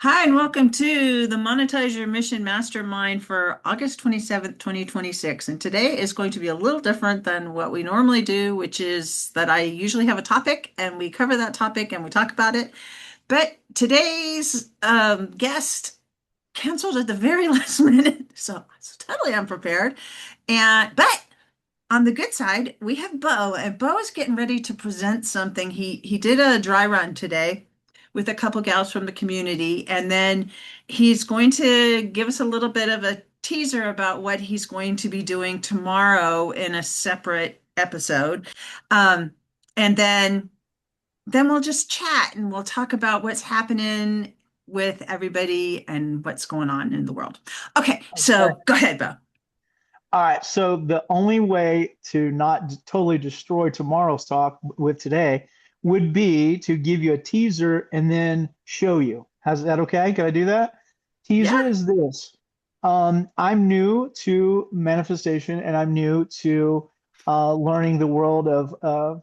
Hi, and welcome to the Monetize Your Mission Mastermind for August 27th, 2026. And today is going to be a little different than what we normally do, which is that I usually have a topic and we cover that topic and we talk about it. But today's guest canceled at the very last minute, so it's totally unprepared. But on the good side, we have Bo, and Bo is getting ready to present something. He did a dry run today with a couple gals from the community, and then he's going to give us a little bit of a teaser about what he's going to be doing tomorrow in a separate episode. Um, and then we'll just chat and we'll talk about what's happening with everybody and what's going on in the world. Okay, Okay. so go ahead, Bo. All right. So the only way to not totally destroy tomorrow's talk with today would be to give you a teaser and then show you. How's that okay? Can I do that? Yeah. Teaser is this. I'm new to manifestation and I'm new to learning the world of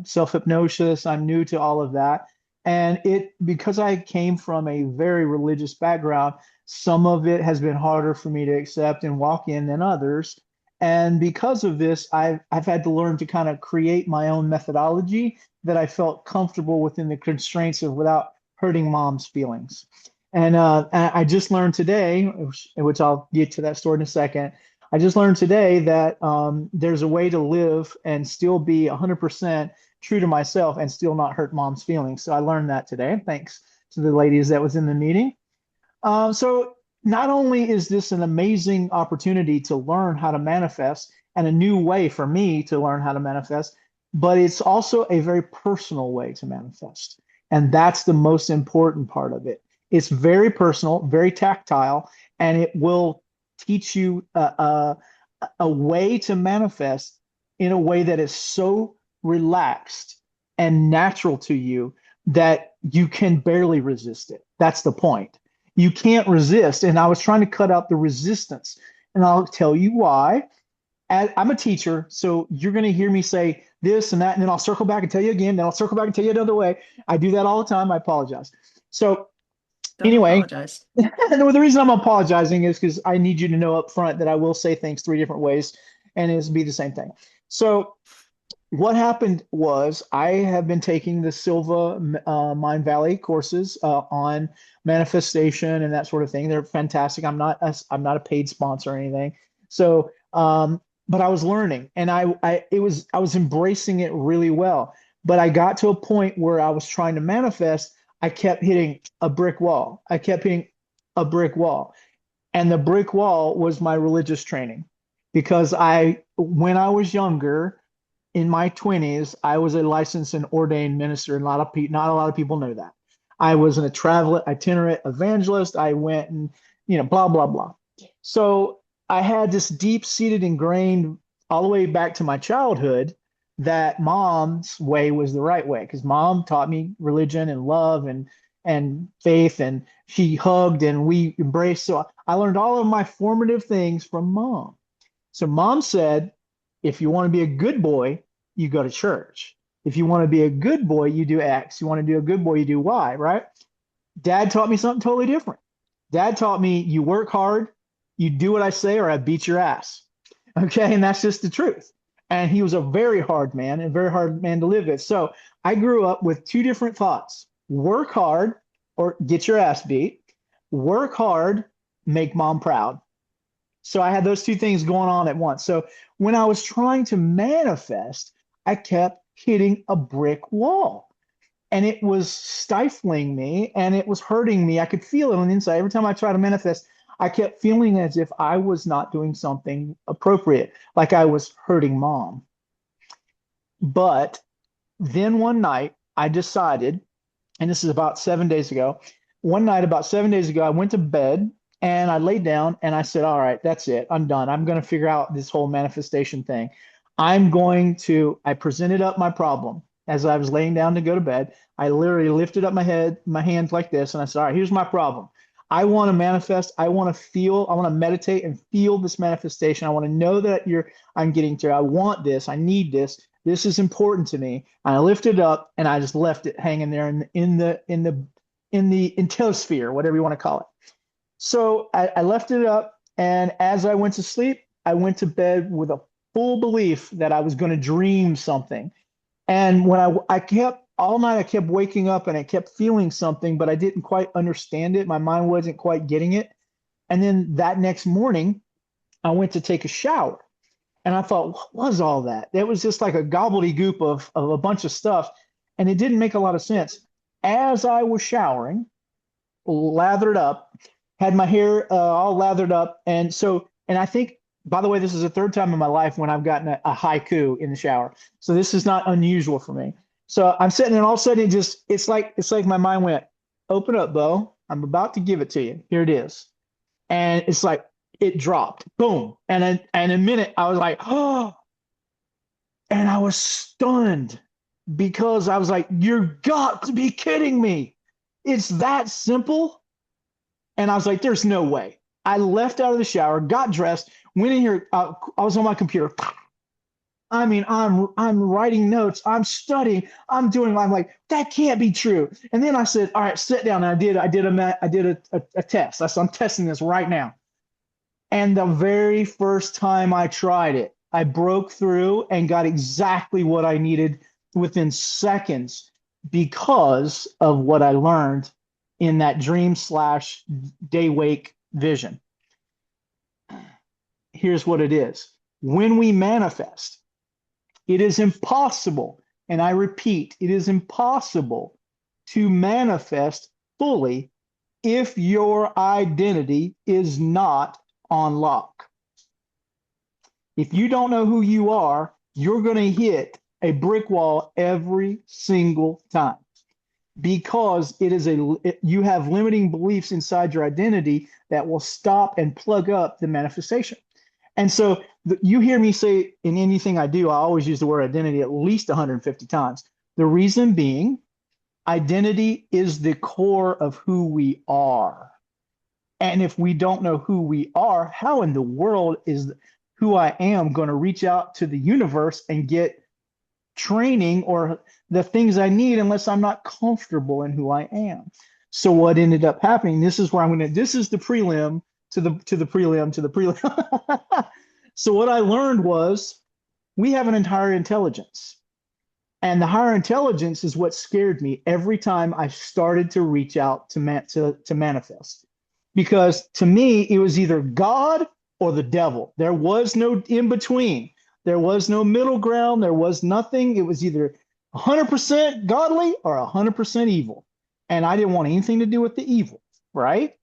self-hypnosis. I'm new to all of that. And because I came from a very religious background, some of it has been harder for me to accept and walk in than others. And because of this, I've had to learn to kind of create my own methodology that I felt comfortable within the constraints of without hurting mom's feelings. And I just learned today, which I'll get to that story in a second. I just learned today that there's a way to live and still be 100% true to myself and still not hurt mom's feelings. So I learned that today, thanks to the ladies that was in the meeting. So not only is this an amazing opportunity to learn how to manifest and a new way for me to learn how to manifest, but it's also a very personal way to manifest. And that's the most important part of it. It's very personal, very tactile, and it will teach you a way to manifest in a way that is so relaxed and natural to you that you can barely resist it. That's the point. You can't resist. And I was trying to cut out the resistance. And I'll tell you why. I'm a teacher, so you're going to hear me say this and that, and then I'll circle back and tell you again, then I'll circle back and tell you another way. I do that all the time. I apologize. So, Don't anyway, apologize. the reason I'm apologizing is because I need you to know up front that I will say things three different ways and it'll be the same thing. So, what happened was I have been taking the Silva Mind Valley courses on manifestation and that sort of thing. They're fantastic. I'm not a paid sponsor or anything. So, but I was learning, and I was embracing it really well. But I got to a point where I was trying to manifest. I kept hitting a brick wall. I kept hitting a brick wall, and the brick wall was my religious training, because when I was younger in my 20s, I was a licensed and ordained minister, and not a lot of people know that. I was a travel itinerant evangelist. I went and blah blah blah. So I had this deep-seated ingrained all the way back to my childhood that mom's way was the right way, because mom taught me religion and love and faith, and she hugged and we embraced. So I learned all of my formative things from mom. So mom said, if you want to be a good boy, you go to church. If you want to be a good boy, you do X. You want to be a good boy, you do Y, right? Dad taught me something totally different. Dad taught me you work hard, you do what I say, or I beat your ass. Okay. And that's just the truth. And he was a very hard man, and a very hard man to live with. So I grew up with two different thoughts: work hard or get your ass beat, work hard, make mom proud. So I had those two things going on at once. So when I was trying to manifest, I kept hitting a brick wall, and it was stifling me and it was hurting me. I could feel it on the inside. Every time I tried to manifest, I kept feeling as if I was not doing something appropriate, like I was hurting mom. But then one night I decided, and this is about 7 days ago. One night, about 7 days ago, I went to bed and I laid down and I said, all right, that's it. I'm done. I'm going to figure out this whole manifestation thing. I presented up my problem as I was laying down to go to bed. I literally lifted up my hands like this, and I said, all right, here's my problem. I want to manifest. I want to meditate and feel this manifestation. I want to know that I'm getting to, I want this. I need this. This is important to me. And I lifted it up and I just left it hanging there in the in the intellisphere, whatever you want to call it. So I left it up, and as I went to sleep, I went to bed with a full belief that I was going to dream something. And when I kept all night, I kept waking up and I kept feeling something, but I didn't quite understand it. My mind wasn't quite getting it. And then that next morning, I went to take a shower. And I thought, what was all that? It was just like a gobbledygook of a bunch of stuff. And it didn't make a lot of sense. As I was showering, lathered up, had my hair all lathered up. And I think, by the way, this is the third time in my life when I've gotten a haiku in the shower. So this is not unusual for me. So I'm sitting and all of a sudden it's like my mind went, open up, Bo. I'm about to give it to you. Here it is. And it's like it dropped. Boom. And in a minute I was like, oh, and I was stunned because I was like, you've got to be kidding me. It's that simple. And I was like, there's no way. I left out of the shower, got dressed, went in here. I was on my computer. I mean, I'm writing notes. I'm studying. I'm like, that can't be true. And then I said, all right, sit down. And I did a test. I said, I'm testing this right now. And the very first time I tried it, I broke through and got exactly what I needed within seconds because of what I learned in that dream / day wake vision. Here's what it is. When we manifest, it is impossible, and I repeat, it is impossible to manifest fully if your identity is not on lock. If you don't know who you are, you're going to hit a brick wall every single time because you have limiting beliefs inside your identity that will stop and plug up the manifestation. And so you hear me say in anything I do, I always use the word identity at least 150 times. The reason being, identity is the core of who we are. And if we don't know who we are, how in the world is who I am going to reach out to the universe and get training or the things I need unless I'm not comfortable in who I am? So what ended up happening, this is the prelim to the prelim to the prelim. So what I learned was we have an entire intelligence. And the higher intelligence is what scared me every time I started to reach out to manifest. Because to me, it was either God or the devil. There was no in between. There was no middle ground. There was nothing. It was either 100% godly or 100% evil. And I didn't want anything to do with the evil, right?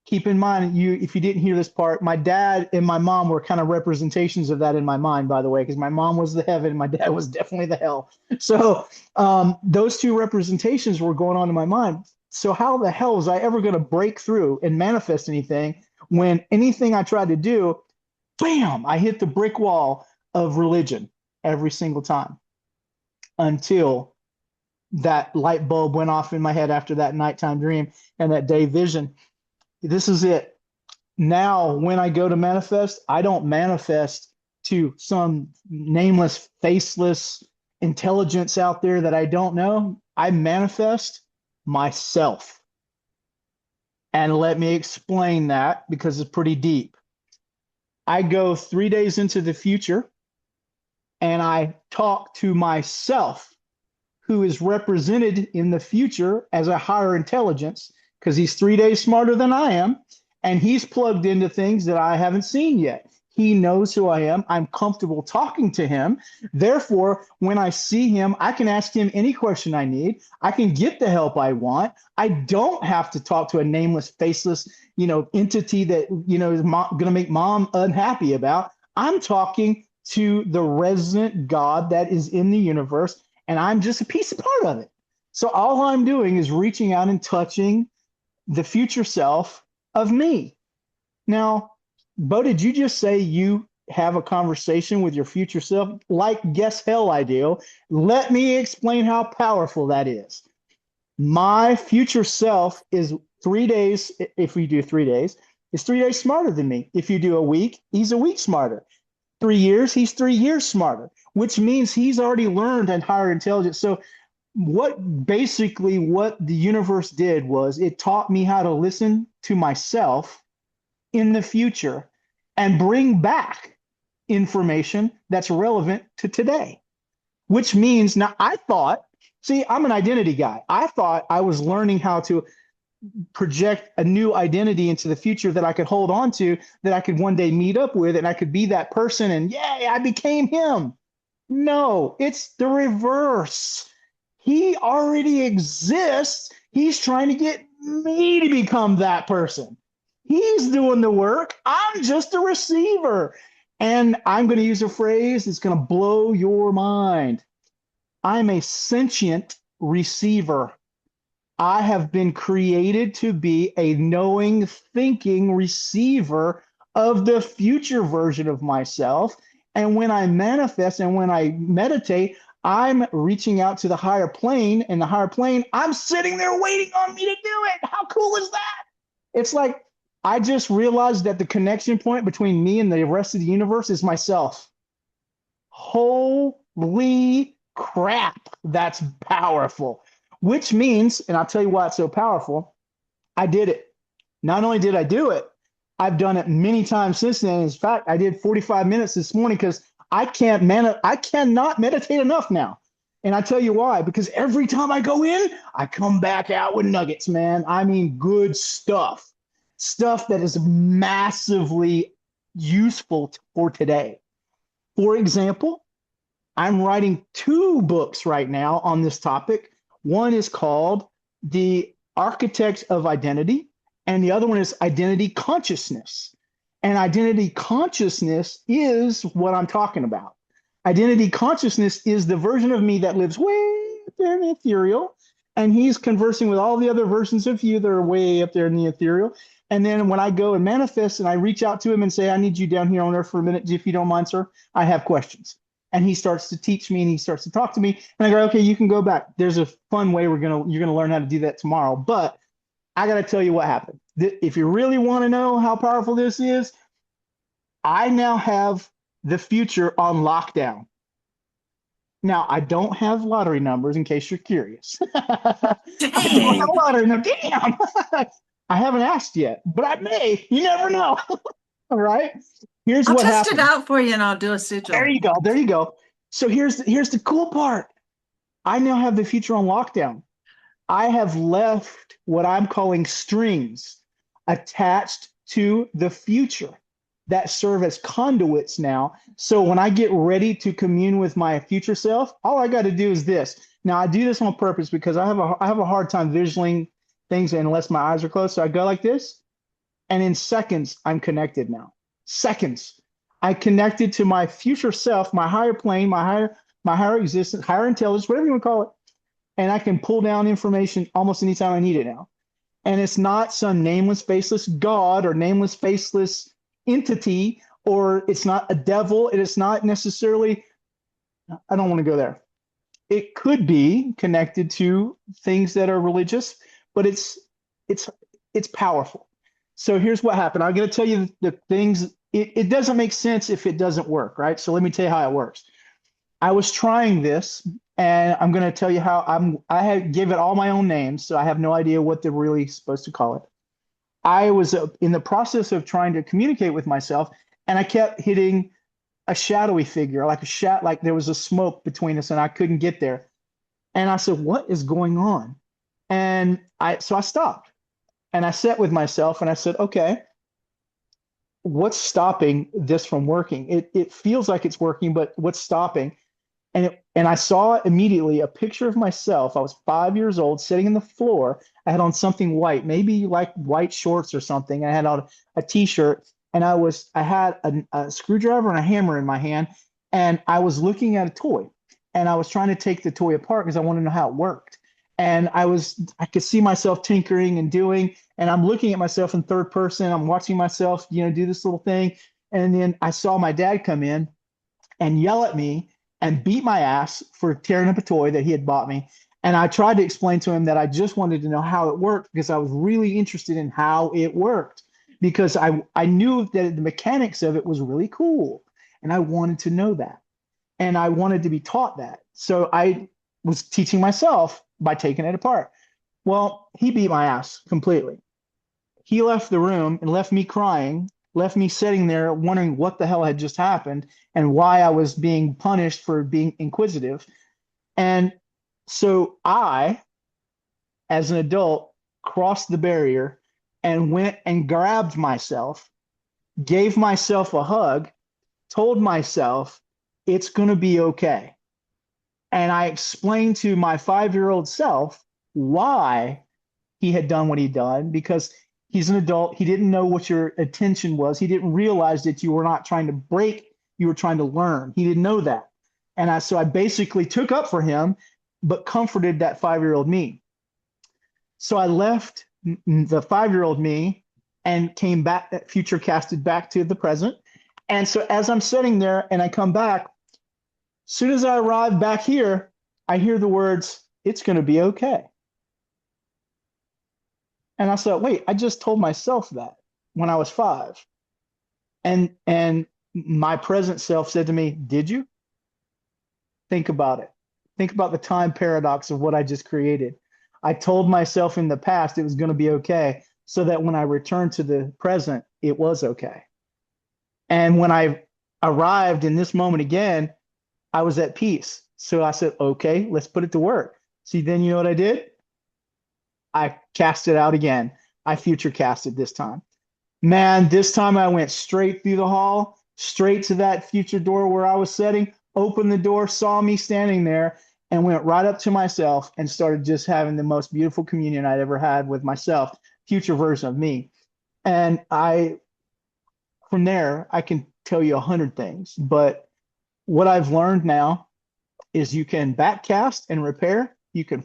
Keep in mind, if you didn't hear this part, my dad and my mom were kind of representations of that in my mind, by the way, because my mom was the heaven, my dad was definitely the hell. So those two representations were going on in my mind. So how the hell was I ever going to break through and manifest anything when anything I tried to do, bam, I hit the brick wall of religion every single time until that light bulb went off in my head after that nighttime dream and that day vision. This is it. Now, when I go to manifest, I don't manifest to some nameless, faceless intelligence out there that I don't know. I manifest myself. And let me explain that because it's pretty deep. I go 3 days into the future and I talk to myself, who is represented in the future as a higher intelligence because he's 3 days smarter than I am, and he's plugged into things that I haven't seen yet. He knows who I am. I'm comfortable talking to him. Therefore, when I see him, I can ask him any question I need. I can get the help I want. I don't have to talk to a nameless, faceless, entity that, is going to make mom unhappy about. I'm talking to the resident God that is in the universe, and I'm just a piece of part of it. So all I'm doing is reaching out and touching the future self of me. Now, Bo, did you just say you have a conversation with your future self? Like, guess hell I do. Let me explain how powerful that is. My future self is 3 days, if we do 3 days, is 3 days smarter than me. If you do a week, he's a week smarter. 3 years, he's 3 years smarter, which means he's already learned and higher intelligence. So what the universe did was it taught me how to listen to myself in the future and bring back information that's relevant to today, which means now I thought, see, I'm an identity guy. I thought I was learning how to project a new identity into the future that I could hold on to, that I could one day meet up with, and I could be that person, and yay, I became him. No, it's the reverse. He already exists. He's trying to get me to become that person. He's doing the work. I'm just a receiver. And I'm going to use a phrase that's going to blow your mind. I'm a sentient receiver. I have been created to be a knowing, thinking receiver of the future version of myself. And when I manifest and when I meditate, I'm reaching out to the higher plane, and the higher plane, I'm sitting there waiting on me to do it. How cool is that? It's like I just realized that the connection point between me and the rest of the universe is myself. Holy crap, that's powerful. Which means, and I'll tell you why it's so powerful, I did it. Not only did I do it, I've done it many times since then. In fact, I did 45 minutes this morning because I cannot meditate enough now. And I tell you why, because every time I go in, I come back out with nuggets, man. I mean, good stuff. Stuff that is massively useful for today. For example, I'm writing 2 books right now on this topic. One is called The Architect of Identity, and the other one is Identity Consciousness. And identity consciousness is what I'm talking about. Identity consciousness is the version of me that lives way up there in the ethereal, and he's conversing with all the other versions of you that are way up there in the ethereal. And then when I go and manifest and I reach out to him and say, I need you down here on earth for a minute, if you don't mind, sir, I have questions. And he starts to teach me and he starts to talk to me. And I go, okay, you can go back. There's a fun way you're gonna learn how to do that tomorrow. But I gotta tell you what happened. If you really want to know how powerful this is, I now have the future on lockdown. Now, I don't have lottery numbers in case you're curious. I don't have Dang. lottery numbers. Damn. I haven't asked yet, but I may. You never know. All right. Here's I'll what test it happened. out for you and I'll do a There sigil. you go. There you go. So here's the cool part. I now have the future on lockdown. I have left what I'm calling strings attached to the future that serve as conduits now. So when I get ready to commune with my future self, all I got to do is this. Now I do this on purpose because I have a hard time visualizing things unless my eyes are closed. So I go like this, and in seconds I'm connected now. Seconds. I connected to my future self, my higher plane, my higher existence, higher intelligence, whatever you want to call it, and I can pull down information almost anytime I need it now. And it's not some nameless, faceless God or nameless, faceless entity, or it's not a devil. It is not necessarily, I don't want to go there. It could be connected to things that are religious, but it's it's powerful. So here's what happened. I'm going to tell you the things. It doesn't make sense if it doesn't work, right? So let me tell you how it works. I was trying this, and I'm going to tell you how I had give it all my own names, so I have no idea what they're really supposed to call it. I was in the process of trying to communicate with myself, and I kept hitting a shadowy figure, like there was a smoke between us, and I couldn't get there. And I said, "What is going on?" And I stopped, and I sat with myself, and I said, "Okay, what's stopping this from working? It feels like it's working, but what's stopping?" And I saw immediately a picture of myself. I was 5 years old, sitting in the floor. I had on something white, maybe like white shorts or something. I had on a t-shirt, and I had a screwdriver and a hammer in my hand, and I was looking at a toy, and I was trying to take the toy apart because I wanted to know how it worked. And I could see myself tinkering and doing, and I'm looking at myself in third person. I'm watching myself, do this little thing. And then I saw my dad come in and yell at me and beat my ass for tearing up a toy that he had bought me. And I tried to explain to him that I just wanted to know how it worked because I was really interested in how it worked because I knew that the mechanics of it was really cool. And I wanted to know that. And I wanted to be taught that. So was teaching myself by taking it apart. Well, he beat my ass completely. He left the room and left me crying, left me sitting there wondering what the hell had just happened and why I was being punished for being inquisitive. And so I, as an adult, crossed the barrier and went and grabbed myself, gave myself a hug, told myself it's going to be okay. And I explained to my 5-year-old self why he had done what he'd done because he's an adult. He didn't know what your intention was. He didn't realize that you were not trying to break, you were trying to learn. He didn't know that. So I basically took up for him, but comforted that 5-year-old me. So I left the 5-year-old me and came back, future casted back to the present. And so as I'm sitting there and I come back, as soon as I arrive back here, I hear the words, it's going to be okay. And I thought, wait, I just told myself that when I was 5. And my present self said to me, did you? Think about it. Think about the time paradox of what I just created. I told myself in the past it was going to be okay, so that when I returned to the present, it was okay. And when I arrived in this moment again, I was at peace. So I said, okay, let's put it to work. See, then you know what I did? I cast it out again. I future casted this time. Man, this time I went straight through the hall, straight to that future door where I was sitting, opened the door, saw me standing there, and went right up to myself and started just having the most beautiful communion I'd ever had with myself, future version of me. And from there, I can tell you 100 things. But what I've learned now is you can backcast and repair. You can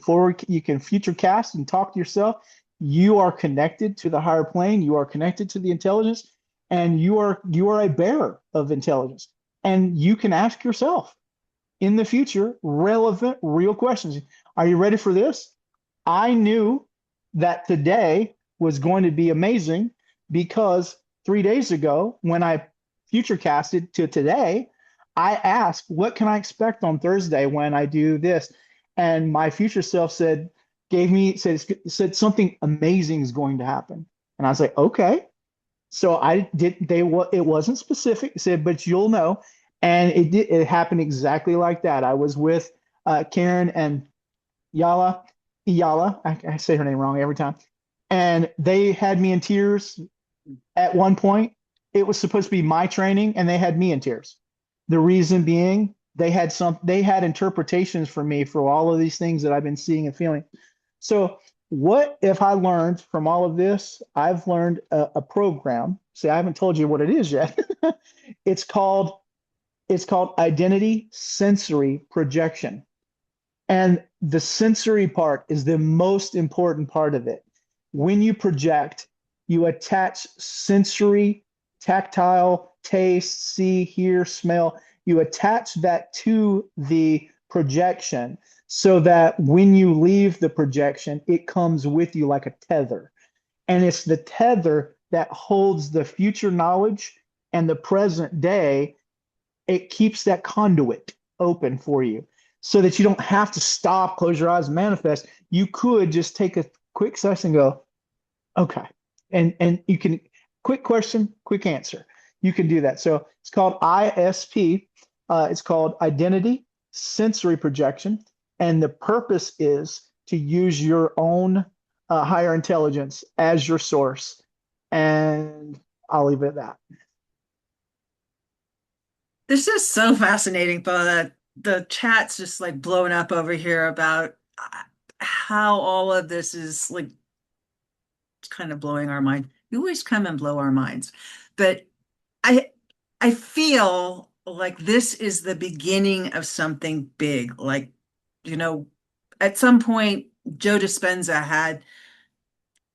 future cast and talk to yourself. You are connected to the higher plane. You are connected to the intelligence, and you are a bearer of intelligence. And you can ask yourself in the future relevant, real questions. Are you ready for this? I knew that today was going to be amazing because 3 days ago, when I future casted to today, I asked, what can I expect on Thursday when I do this? And my future self said something amazing is going to happen. And I was like, okay. So it wasn't specific. It said, but you'll know. And it happened exactly like that. I was with Karen and Yala, I say her name wrong every time. And they had me in tears at one point. It was supposed to be my training, and they had me in tears. The reason being, they had interpretations for me for all of these things that I've been seeing and feeling. So what if I learned from all of this? I've learned a program. See, I haven't told you what it is yet. it's called it's called identity sensory projection. And the sensory part is the most important part of it. When you project, you attach sensory, tactile, taste, see, hear, smell. You attach that to the projection so that when you leave the projection, it comes with you like a tether. And it's the tether that holds the future knowledge and the present day. It keeps that conduit open for you so that you don't have to stop, close your eyes, and manifest. You could just take a quick second and go, okay. And you can, quick question, quick answer. You can do that. So it's called ISP. It's called Identity Sensory Projection. And the purpose is to use your own higher intelligence as your source. And I'll leave it at that. This is so fascinating, Bo, that the chat's just like blowing up over here about how all of this is like kind of blowing our mind. You always come and blow our minds. But I I feel like this is the beginning of something big. Like, you know, at some point, Joe Dispenza had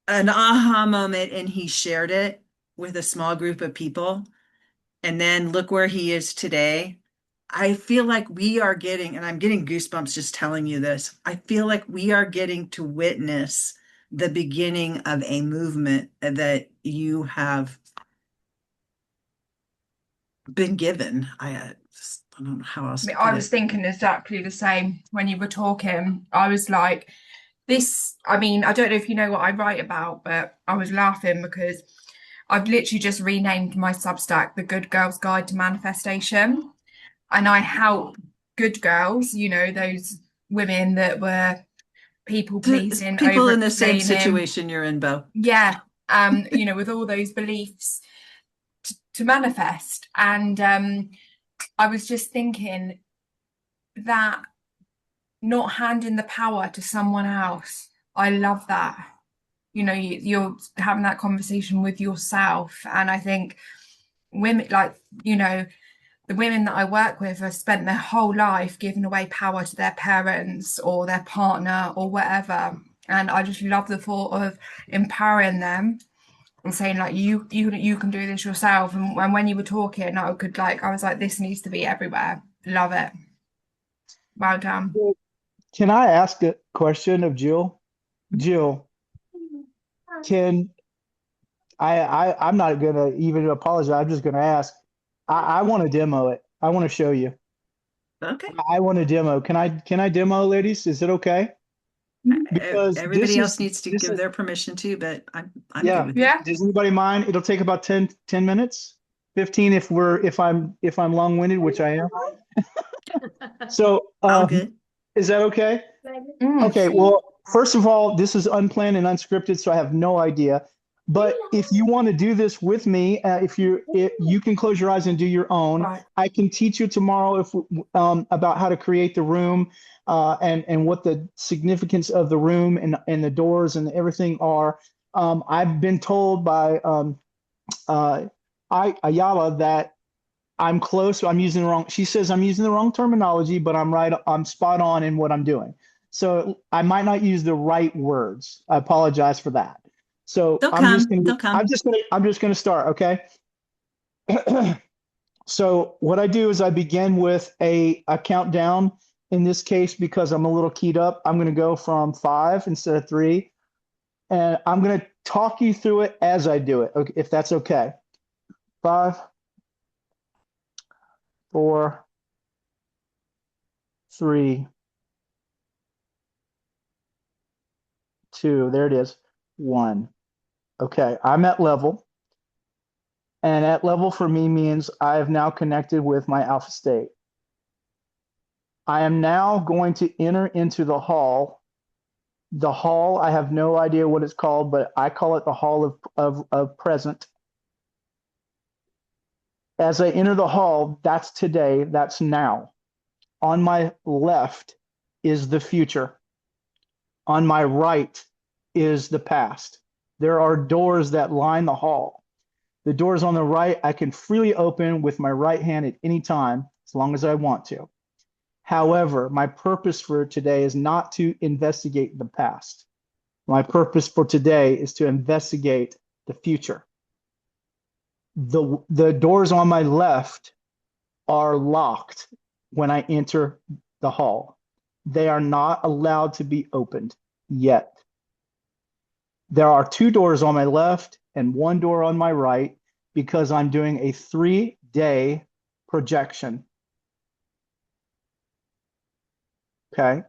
an aha moment and he shared it with a small group of people. And then look where he is today. I feel like we are getting, and I'm getting goosebumps just telling you this. I feel like we are getting to witness the beginning of a movement that you have been given. I don't know how else to I put was it. thinking exactly the same when you were talking. I was like, this, I mean, I don't know if you know what I write about, but I was laughing because I've literally just renamed my Substack The Good Girl's Guide to Manifestation. And I help good girls, those women that were people pleasing, People over in the same explaining. situation you're in, Bo. Yeah. With all those beliefs to manifest. And I was just thinking that not handing the power to someone else. I love that. You're having that conversation with yourself. And I think women, like, the women that I work with have spent their whole life giving away power to their parents or their partner or whatever. And I just love the thought of empowering them and saying like you can do this yourself. And when you were talking, I was like, this needs to be everywhere. Love it. Well done. Can I ask a question of Jill? Jill, can I'm not gonna even apologize. I'm just gonna ask. I want to demo it. I want to show you. Okay. I want to demo. Can I demo, ladies? Is it okay? Because Everybody else needs to give their permission too, but I'm good yeah. with it. Yeah. Does anybody mind? It'll take about 10 minutes. 15 if I'm long-winded, which I am. So All good. is that okay? Mm. Okay, well, first of all, this is unplanned and unscripted, so I have no idea. But if you want to do this with me, if you can close your eyes and do your own. Right. I can teach you tomorrow about how to create the room and what the significance of the room and the doors and everything are. I've been told by uh, Ayala that I'm close. So I'm using the wrong. She says I'm using the wrong terminology, but I'm right. I'm spot on in what I'm doing. So I might not use the right words. I apologize for that. So They'll come. They'll come. I'm just gonna start. Okay. So what I do is I begin with a countdown. In this case, because I'm a little keyed up, I'm gonna go from 5 instead of 3, and I'm gonna talk you through it as I do it. Okay, if that's okay. 5, 4, 3, 2, there it is. 1. Okay, I'm at level. And at level for me means I have now connected with my alpha state. I am now going to enter into the hall. The hall, I have no idea what it's called, but I call it the hall of present. As I enter the hall, that's today, that's now. On my left is the future. On my right is the past. There are doors that line the hall. The doors on the right, I can freely open with my right hand at any time, as long as I want to. However, my purpose for today is not to investigate the past. My purpose for today is to investigate the future. The doors on my left are locked when I enter the hall. They are not allowed to be opened yet. There are 2 doors on my left and 1 door on my right because I'm doing a 3-day projection. Okay.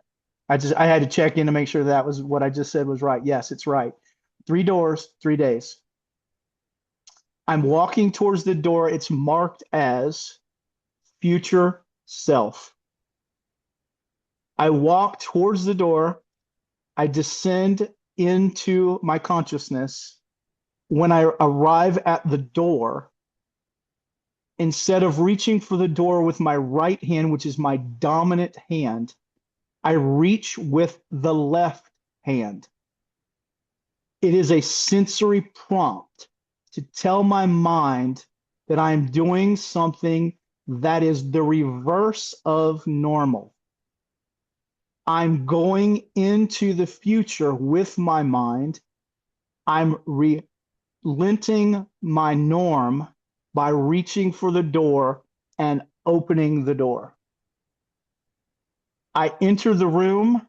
I had to check in to make sure that was what I just said was right. Yes, it's right. 3 doors, 3 days. I'm walking towards the door. It's marked as future self. I walk towards the door. I descend into my consciousness. When I arrive at the door, instead of reaching for the door with my right hand, which is my dominant hand, I reach with the left hand. It is a sensory prompt to tell my mind that I'm doing something that is the reverse of normal. I'm going into the future with my mind. I'm relenting my norm by reaching for the door and opening the door. I enter the room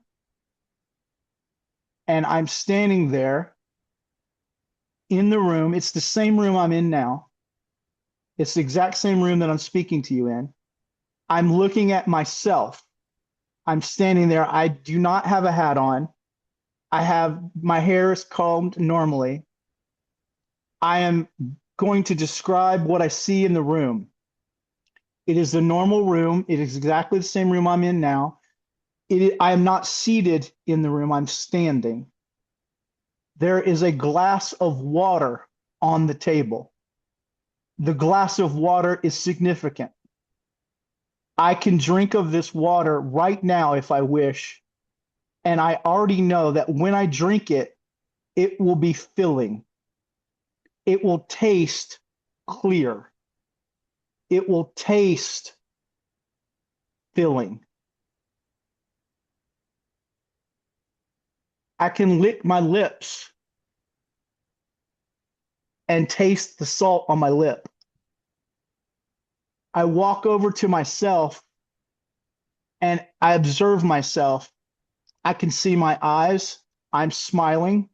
and I'm standing there in the room. It's the same room I'm in now. It's the exact same room that I'm speaking to you in. I'm looking at myself. I'm standing there. I do not have a hat on. My hair is combed normally. I am going to describe what I see in the room. It is the normal room. It is exactly the same room I'm in now. I am not seated in the room. I'm standing. There is a glass of water on the table. The glass of water is significant. I can drink of this water right now if I wish. And I already know that when I drink it, it will be filling. It will taste clear. It will taste filling. I can lick my lips and taste the salt on my lip. I walk over to myself and I observe myself. I can see my eyes. I'm smiling.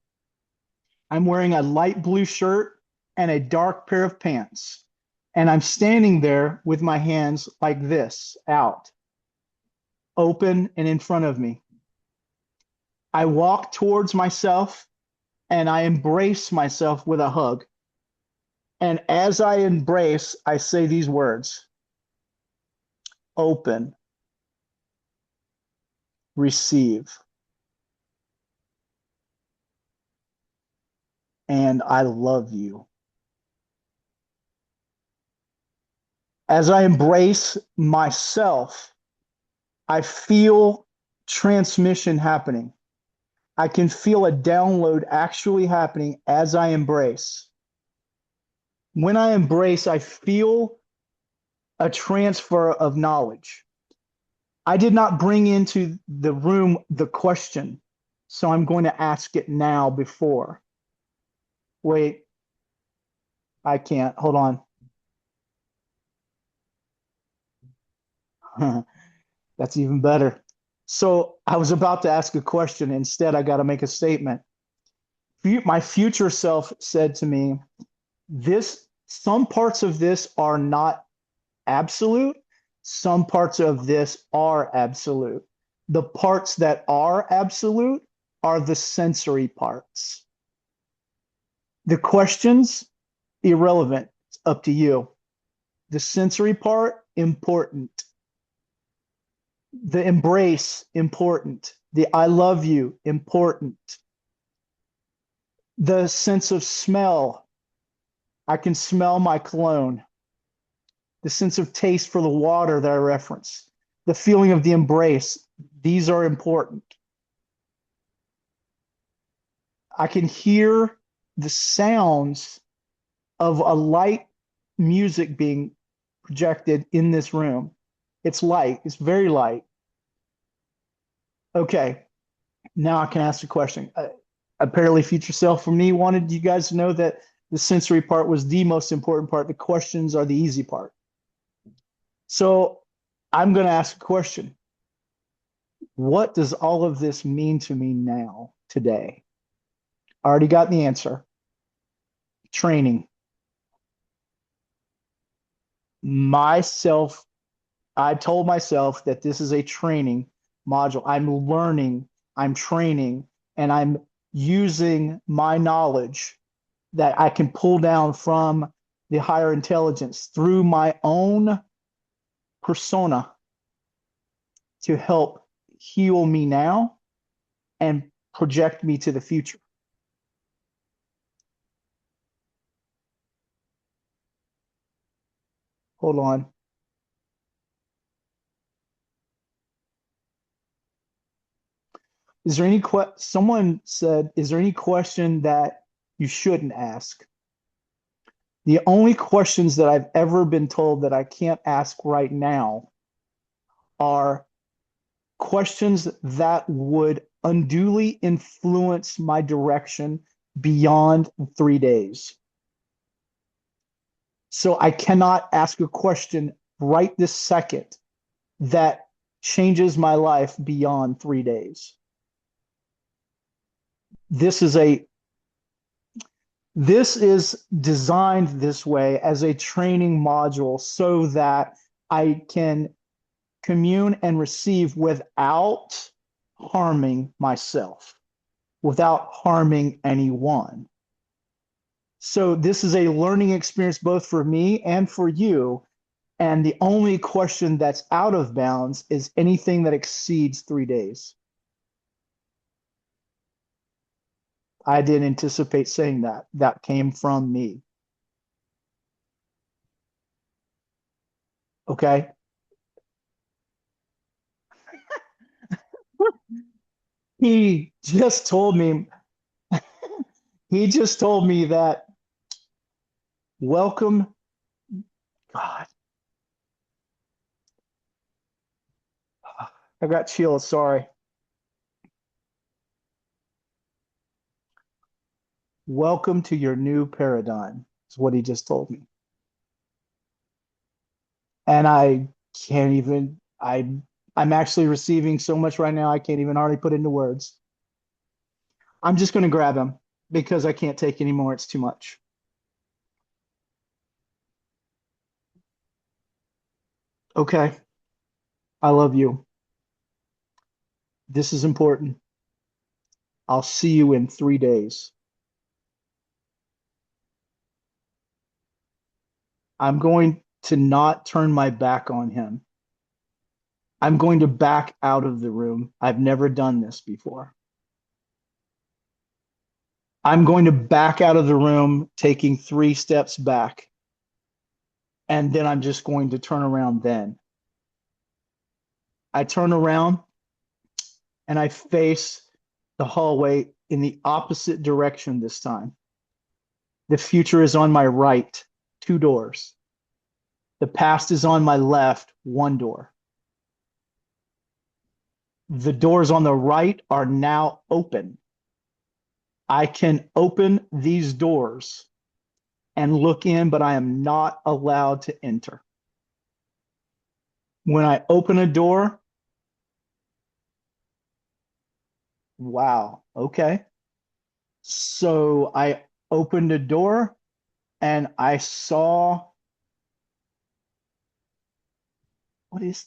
I'm wearing a light blue shirt and a dark pair of pants. And I'm standing there with my hands like this, out, open and in front of me. I walk towards myself and I embrace myself with a hug. And as I embrace, I say these words: open, receive, and I love you. As I embrace myself, I feel transmission happening. I can feel a download actually happening as I embrace. When I embrace, I feel a transfer of knowledge. I did not bring into the room the question, so I'm going to ask it now before. Wait, I can't. Hold on. That's even better. So I was about to ask a question. Instead, I got to make a statement. My future self said to me, some parts of this are not absolute. Some parts of this are absolute. The parts that are absolute are the sensory parts. The questions, irrelevant. It's up to you. The sensory part, important. The embrace, important. The I love you, important. The sense of smell. I can smell my cologne. The sense of taste for the water that I reference. The feeling of the embrace. These are important. I can hear the sounds of a light music being projected in this room. It's light. It's very light. Okay. Now I can ask a question. Apparently, future self for me wanted you guys to know that the sensory part was the most important part. The questions are the easy part. So I'm going to ask a question. What does all of this mean to me now, today? I already got the answer. Training. I told myself that this is a training module. I'm learning, I'm training, and I'm using my knowledge that I can pull down from the higher intelligence through my own persona to help heal me now and project me to the future. Hold on. Is there any someone said, is there any question that you shouldn't ask? The only questions that I've ever been told that I can't ask right now are questions that would unduly influence my direction beyond 3 days. So I cannot ask a question right this second that changes my life beyond 3 days. This is designed this way as a training module so that I can commune and receive without harming myself, without harming anyone. So this is a learning experience both for me and for you. And the only question that's out of bounds is anything that exceeds 3 days. I didn't anticipate saying that. That came from me. Okay. He just told me, he just told me that welcome, God, I got chills. Sorry. Welcome to your new paradigm, is what he just told me. And I can't even, I'm actually receiving so much right now, I can't even hardly put into words. I'm just going to grab him because I can't take anymore. It's too much. Okay. I love you. This is important. I'll see you in 3 days. I'm going to not turn my back on him. I'm going to back out of the room. I've never done this before. I'm going to back out of the room, taking 3 steps back. And then I'm just going to turn around then. I turn around and I face the hallway in the opposite direction this time. The future is on my right, 2 doors. The past is on my left, 1 door. The doors on the right are now open. I can open these doors and look in, but I am not allowed to enter. When I open a door, wow, okay. So I opened a door and I saw, what is,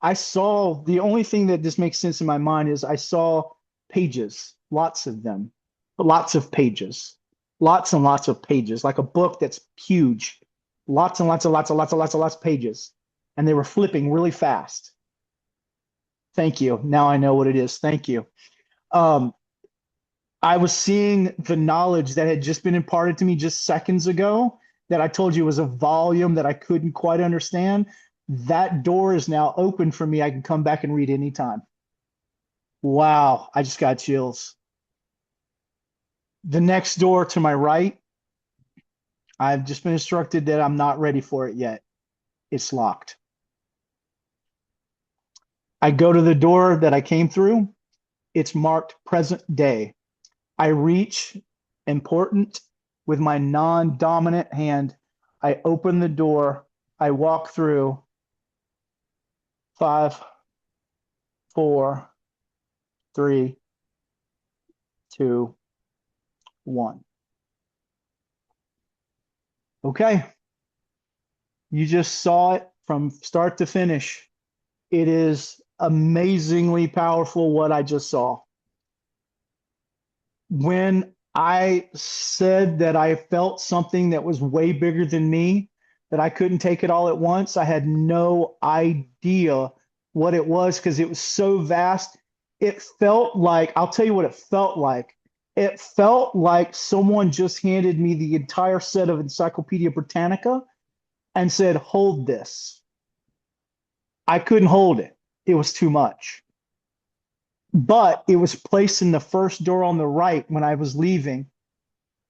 I saw, the only thing that just makes sense in my mind is I saw pages, lots of them, lots of pages, lots and lots of pages, like a book that's huge, lots and lots of pages. And they were flipping really fast. Thank you. Now I know what it is. Thank you. Um, I was seeing the knowledge that had just been imparted to me just seconds ago that I told you was a volume that I couldn't quite understand. That door is now open for me. I can come back and read anytime. Wow, I just got chills. The next door to my right, I've just been instructed that I'm not ready for it yet. It's locked. I go to the door that I came through. It's marked present day. I reach important with my non-dominant hand. I open the door. I walk through. 5, 4, 3, 2, 1. Okay. You just saw it from start to finish. It is amazingly powerful what I just saw. When I said that I felt something that was way bigger than me, that I couldn't take it all at once, I had no idea what it was because it was so vast. It felt like, I'll tell you what it felt like. It felt like someone just handed me the entire set of Encyclopedia Britannica and said, hold this. I couldn't hold it. It was too much. But it was placed in the first door on the right when I was leaving,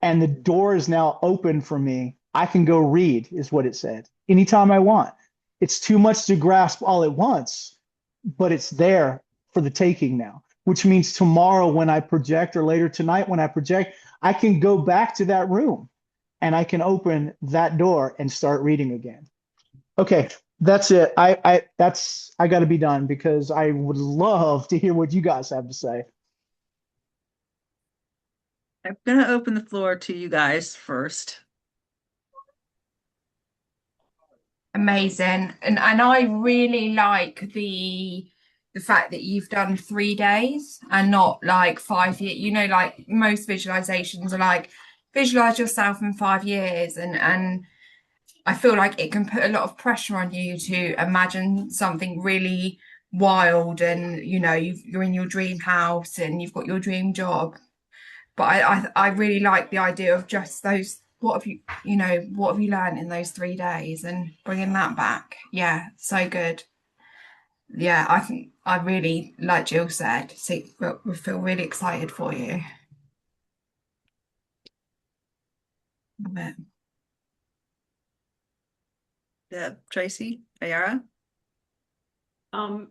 and the door is now open for me. I can go read, is what it said, anytime I want. It's too much to grasp all at once, but it's there for the taking now, which means tomorrow when I project or later tonight when I project, I can go back to that room and I can open that door and start reading again. Okay, that's it. I got to be done because I would love to hear what you guys have to say. I'm going to open the floor to you guys first. Amazing. And I really like the fact that you've done 3 days and not like 5 years. You know, like most visualizations are like visualize yourself in 5 years, and I feel like it can put a lot of pressure on you to imagine something really wild, and you know you're in your dream house and you've got your dream job. But I really like the idea of just those. What have what have you learned in those 3 days and bringing that back? Yeah, so good. Yeah, I think I really, like Jill said, see, we feel really excited for you. Love Tracy, Ayara? Um,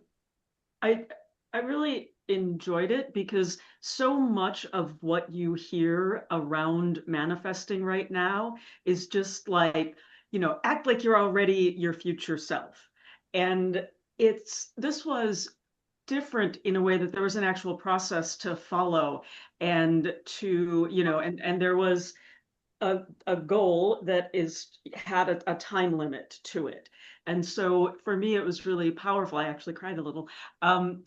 I I really enjoyed it because so much of what you hear around manifesting right now is just like, act like you're already your future self. And this was different in a way that there was an actual process to follow and and there was a goal that had a time limit to it. And so for me, it was really powerful. I actually cried a little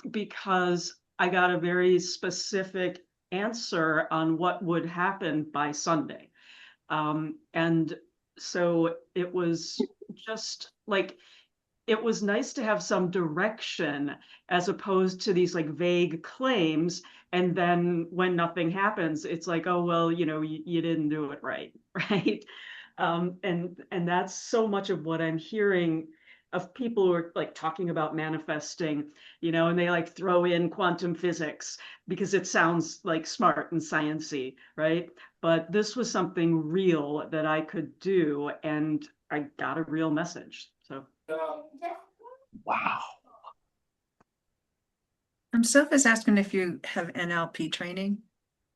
because I got a very specific answer on what would happen by Sunday. And so it was just like, it was nice to have some direction as opposed to these like vague claims. And then when nothing happens, it's like, oh, well, you didn't do it right. Right. And that's so much of what I'm hearing of people who are like talking about manifesting, and they like throw in quantum physics because it sounds like smart and sciency, right? But this was something real that I could do, and I got a real message. So Wow. Soph is asking if you have NLP training.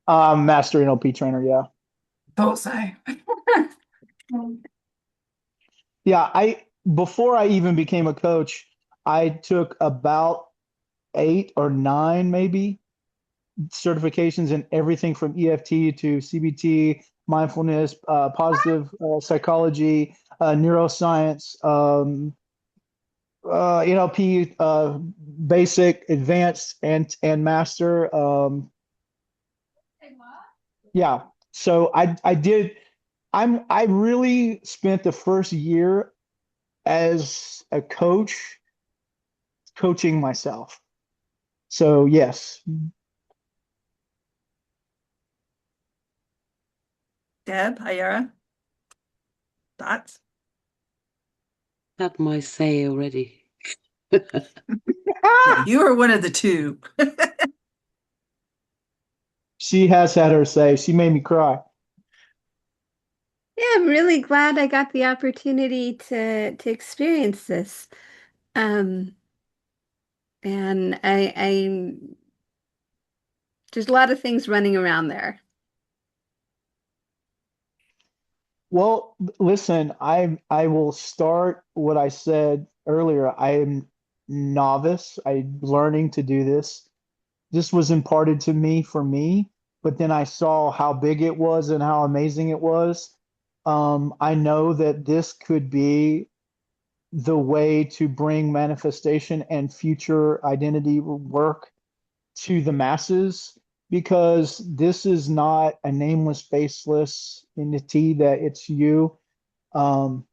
Master NLP trainer, yeah. Thought so. Yeah, before I even became a coach, I took about 8 or 9 maybe certifications in everything from EFT to CBT, mindfulness, positive psychology, neuroscience, NLP, basic, advanced, and master. Yeah, so I did. I really spent the first year as a coach coaching myself. So yes. Deb, Ayara, thoughts? Had my say already. Yeah, you are one of the two. She has had her say. She made me cry. Yeah, I'm really glad I got the opportunity to experience this. Um, and I there's a lot of things running around there. Well, listen, I will start what I said earlier. I am novice. I'm learning to do this. This was imparted to me for me, but then I saw how big it was and how amazing it was. I know that this could be the way to bring manifestation and future identity work to the masses because this is not a nameless, faceless entity that it's you. Um,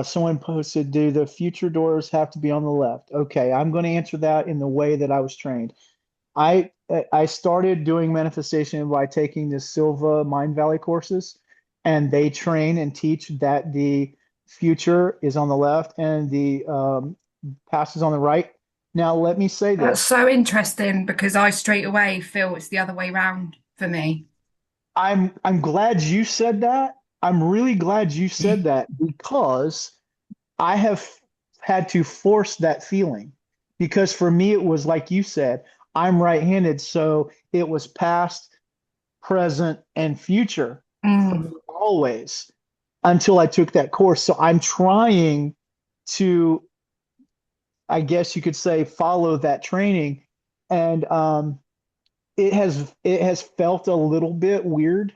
Someone posted, do the future doors have to be on the left? Okay, I'm going to answer that in the way that I was trained. I started doing manifestation by taking the Silva Mind Valley courses, and they train and teach that the future is on the left and the past is on the right. Now, let me say That's this. so interesting because I straight away feel it's the other way round for me. I'm glad you said that. I'm really glad you said that because I have had to force that feeling because for me it was like you said, I'm right-handed, so it was past, present, and future for me always until I took that course. So I'm trying to, I guess you could say, follow that training, and it has felt a little bit weird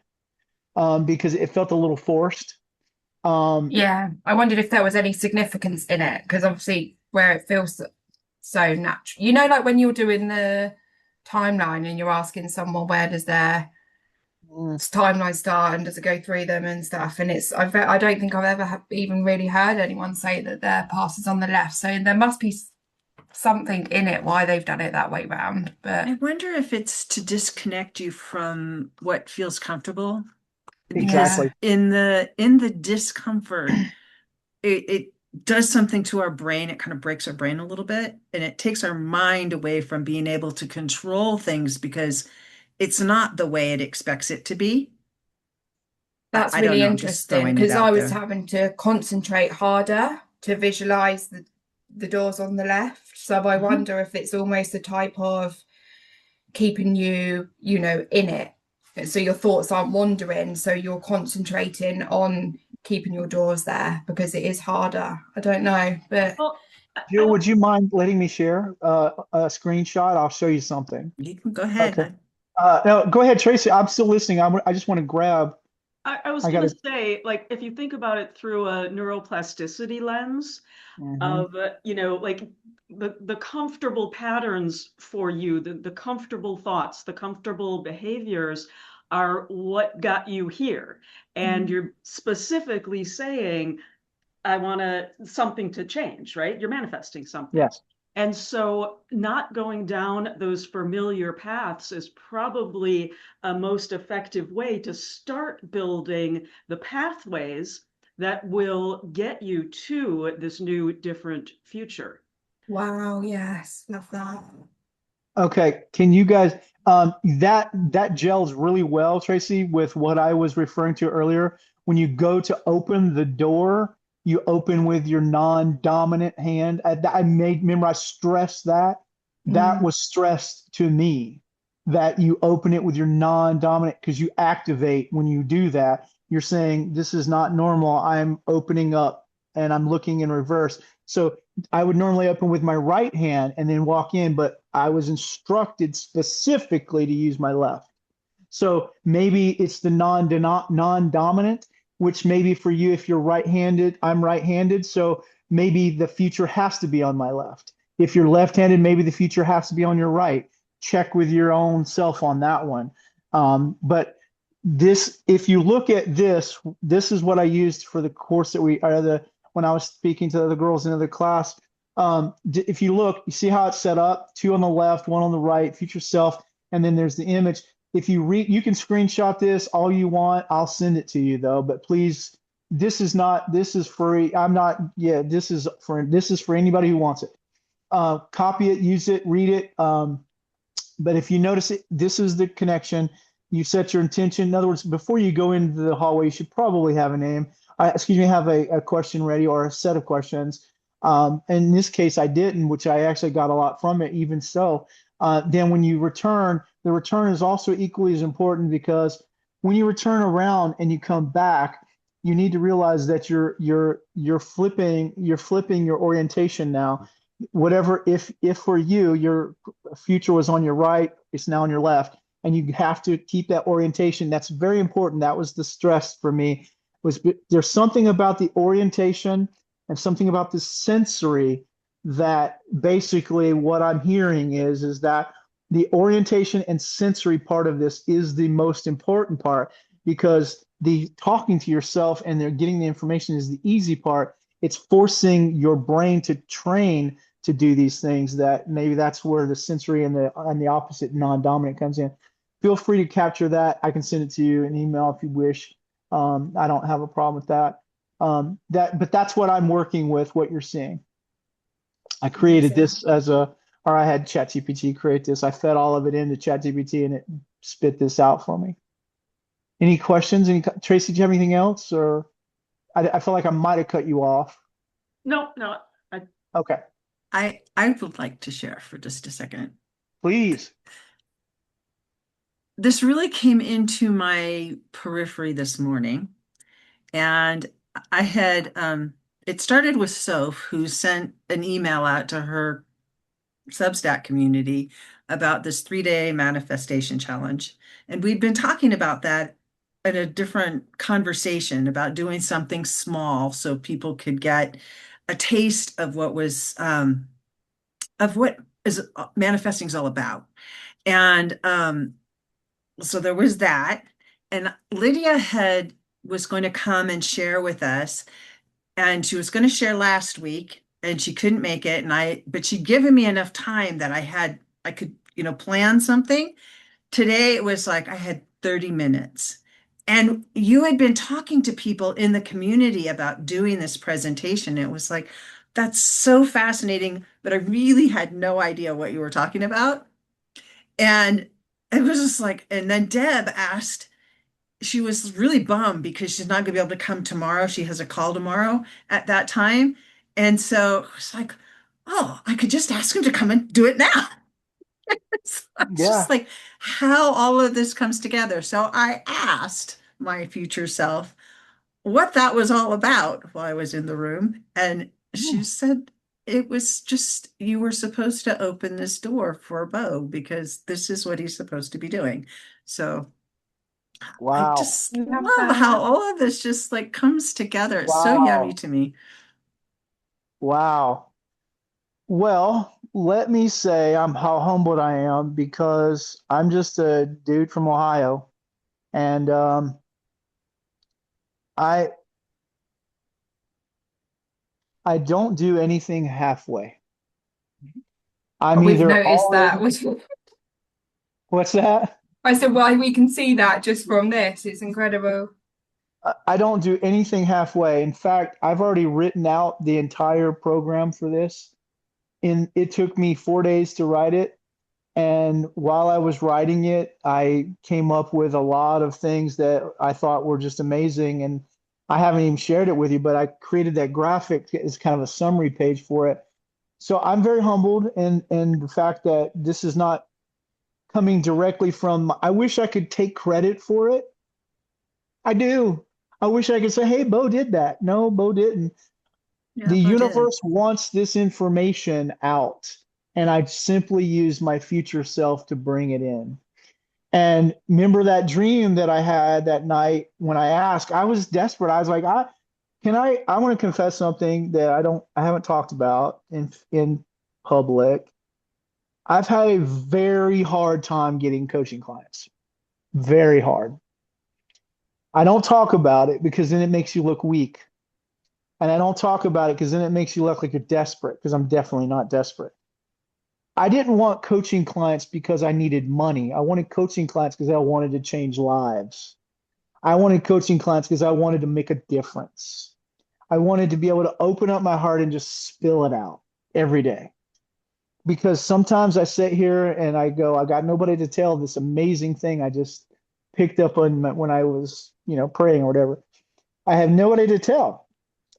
because it felt a little forced. Yeah, I wondered if there was any significance in it, because obviously where it feels so natural. You know, like when you're doing the timeline and you're asking someone where does their mm, timeline start and does it go through them and stuff, and I don't think I've ever even really heard anyone say that their path is on the left. So there must be something in it why they've done it that way round. But I wonder if it's to disconnect you from what feels comfortable, because yeah, exactly. in the discomfort, it does something to our brain. It kind of breaks our brain a little bit, and it takes our mind away from being able to control things because it's not the way it expects it to be. that's I don't really know. I'm just interesting throwing it because I out was there. having to concentrate harder to visualize the doors on the left. So I Mhm. wonder if it's almost a type of keeping you, you know, in it. So your thoughts aren't wandering. So you're concentrating on keeping your doors there because it is harder. I don't know, but Well, I Jill, don't. would you mind letting me share a screenshot? I'll show you something. You can go ahead. Okay. No, go ahead, Tracy. I'm still listening. I just want to grab. I was I got gonna to. say, like, if you think about it through a neuroplasticity lens Mhm. of, like the comfortable patterns for you, the comfortable thoughts, the comfortable behaviors are what got you here. And you're specifically saying, I want something to change, right? You're manifesting something. Yes. And so not going down those familiar paths is probably a most effective way to start building the pathways that will get you to this new, different future. wow, yes, love that. Okay. Can you guys? That gels really well, Tracy, with what I was referring to earlier. When you go to open the door, you open with your non-dominant hand. I made remember I stressed that. That Mm. was stressed to me that you open it with your non-dominant because you activate when you do that. You're saying this is not normal. I'm opening up and I'm looking in reverse. So I would normally open with my right hand and then walk in, but I was instructed specifically to use my left. So maybe it's the non-dominant, which maybe for you, if you're right-handed, I'm right-handed. So maybe the future has to be on my left. If you're left-handed, maybe the future has to be on your right. Check with your own self on that one. But this, if you look at this, this is what I used for the course that when I was speaking to the girls in the class. If you look, you see how it's set up: two on the left, one on the right, future self, and then there's the image. If you read, you can screenshot this all you want. I'll send it to you though, but please, this is free. I'm not, yeah, this is for anybody who wants it. Copy it, use it, read it. But if you notice it, this is the connection. You set your intention. In other words, before you go into the hallway, you should probably have a name. Excuse me, have a question ready or a set of questions. In this case, I didn't, which I actually got a lot from it. Even so, then when you return, the return is also equally as important because when you return around and you come back, you need to realize that you're flipping your orientation now. Whatever, if for you your future was on your right, it's now on your left, and you have to keep that orientation. That's very important. That was the stress for me. Was there's something about the orientation and something about the sensory that basically what I'm hearing is that the orientation and sensory part of this is the most important part because the talking to yourself and they're getting the information is the easy part. It's forcing your brain to train to do these things that maybe that's where the sensory and the opposite non-dominant comes in. Feel free to capture that. I can send it to you in email if you wish. I don't have a problem with that. But that's what I'm working with, what you're seeing. I created Amazing. this or I had ChatGPT create this. I fed all of it into ChatGPT and it spit this out for me. Any questions? Tracy, do you have anything else? Or I feel like I might have cut you off. No, no, I, Okay, I would like to share for just a second. please. This really came into my periphery this morning, and I had it started with Soph, who sent an email out to her Substack community about this 3-day manifestation challenge. And we'd been talking about that in a different conversation about doing something small so people could get a taste of what is manifesting is all about. And so there was that. And Lydia had was going to come and share with us, and she was going to share last week, and she couldn't make it. But she'd given me enough time that I could, plan something. Today it was like I had 30 minutes. And you had been talking to people in the community about doing this presentation. It was like, that's so fascinating, but I really had no idea what you were talking about. And it was just like, and then Deb asked, she was really bummed because she's not going to be able to come tomorrow. She has a call tomorrow at that time. And so it was like, oh, I could just ask him to come and do it now. It's just Yeah. like how all of this comes together. So I asked my future self what that was all about while I was in the room. And she said, it was just, you were supposed to open this door for Bo because this is what he's supposed to be doing. So I Wow. just Love love how that. all of this just like comes together. It's so yummy Wow. to me. Wow. Well, let me say I'm how humbled I am because I'm just a dude from Ohio, and I I don't do anything halfway. I'm We've either noticed all that. in. What's that? I said, well, we can see that just from this. It's incredible. I don't do anything halfway. In fact, I've already written out the entire program for this. It took me 4 days to write it. And while I was writing it, I came up with a lot of things that I thought were just amazing. And I haven't even shared it with you, but I created that graphic as kind of a summary page for it. So I'm very humbled in the fact that this is not coming directly from, I wish I could take credit for it. I do. I wish I could say, hey, Bo did that. No, Bo didn't. Yeah, The Bo didn't. universe wants this information out, and I simply use my future self to bring it in. And remember that dream that I had that night when I asked, I was desperate. I was like, I want to confess something that I haven't talked about in public. I've had a very hard time getting coaching clients. Very hard. I don't talk about it because then it makes you look weak. And I don't talk about it because then it makes you look like you're desperate because I'm definitely not desperate. I didn't want coaching clients because I needed money. I wanted coaching clients because I wanted to change lives. I wanted coaching clients because I wanted to make a difference. I wanted to be able to open up my heart and just spill it out every day. Because sometimes I sit here and I go, I got nobody to tell this amazing thing I just picked up on when I was, praying or whatever. I have nobody to tell.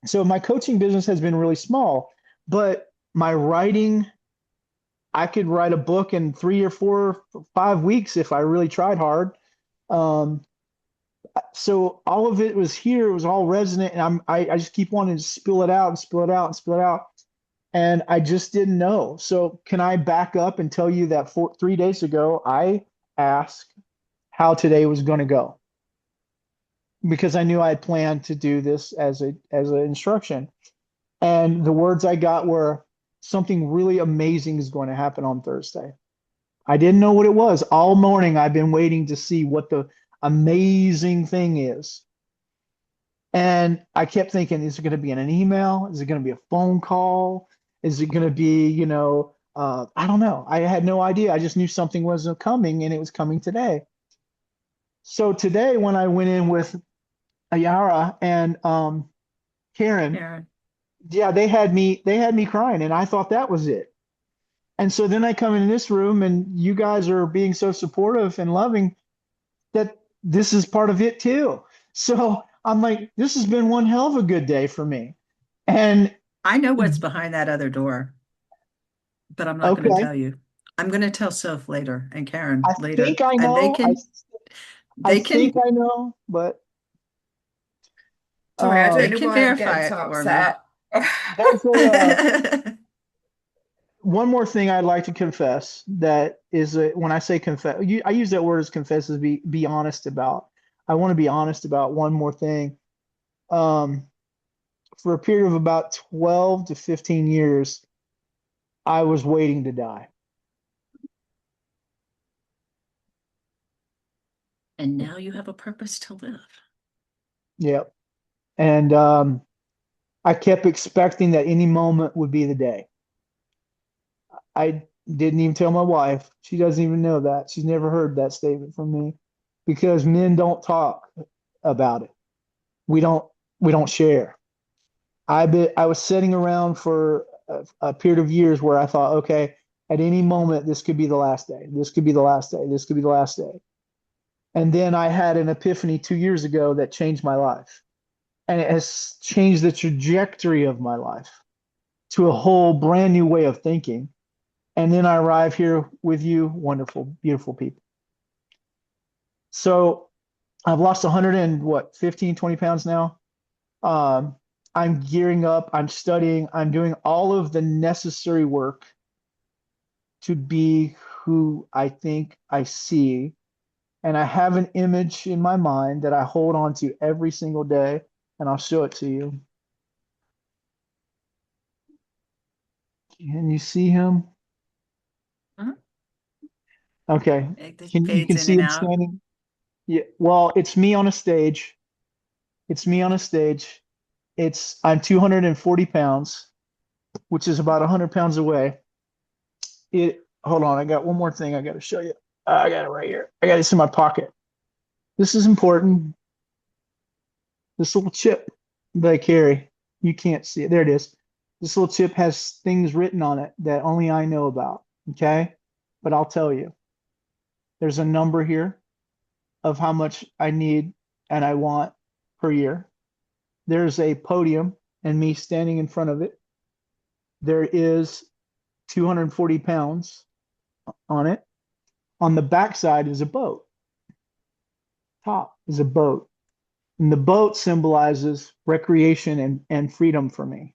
So my coaching business has been really small, but my writing, I could write a book in 3 or 4 or 5 weeks if I really tried hard. Um, so all of it was here, it was all resonant, and I just keep wanting to spill it out and spill it out and spill it out. And I just didn't know. So can I back up and tell you that 3 days ago, I asked how today was going to go because I knew I had planned to do this as an instruction. And the words I got were something really amazing is going to happen on Thursday. I didn't know what it was. All morning I've been waiting to see what the amazing thing is. And I kept thinking, is it going to be in an email? Is it going to be a phone call? Is it going to be, I don't know. I had no idea. I just knew something was coming and it was coming today. So today, when I went in with Ayara and Karen, Yeah. yeah, they had me crying, and I thought that was it. And so then I come in this room, and you guys are being so supportive and loving that this is part of it too. So I'm like, this has been one hell of a good day for me. And I know what's behind that other door, but I'm not going to okay, tell you. I'm going to tell Soph later and I Karen later, think I and know. I they think can I know, but Sorry, I don't they know can why I'm verify getting so it for me. upset. there's one more thing I'd like to confess that is when I say confess, I use that word as confess as be honest about. I want to be honest about one more thing. For a period of about 12 to 15 years, I was waiting to die. And now you have a purpose to live. Yep. And I kept expecting that any moment would be the day. I didn't even tell my wife. She doesn't even know that. She's never heard that statement from me because men don't talk about it. We don't share. I was sitting around for a period of years where I thought, okay, at any moment this could be the last day. This could be the last day. This could be the last day. And then I had an epiphany 2 years ago that changed my life. And it has changed the trajectory of my life to a whole brand new way of thinking. And then I arrive here with you, wonderful, beautiful people. So I've lost 100 and what, 15, 20 pounds now. I'm gearing up, I'm studying, I'm doing all of the necessary work to be who I think I see. And I have an image in my mind that I hold on to every single day, and I'll show it to you. Can you see him? Mhm. Okay. It You fades can in see and him out. standing? Yeah. Well, it's me on a stage. It's me on a stage. I'm 240 pounds, which is about 100 pounds away. Hold on, I got one more thing I got to show you. I got it right here. I got this in my pocket. This is important. This little chip that I carry, you can't see it. There it is. This little chip has things written on it that only I know about. Okay. But I'll tell you, there's a number here of how much I need and I want per year. There's a podium and me standing in front of it. There is 240 pounds on it. On the backside is a boat. Top is a boat. And the boat symbolizes recreation and freedom for me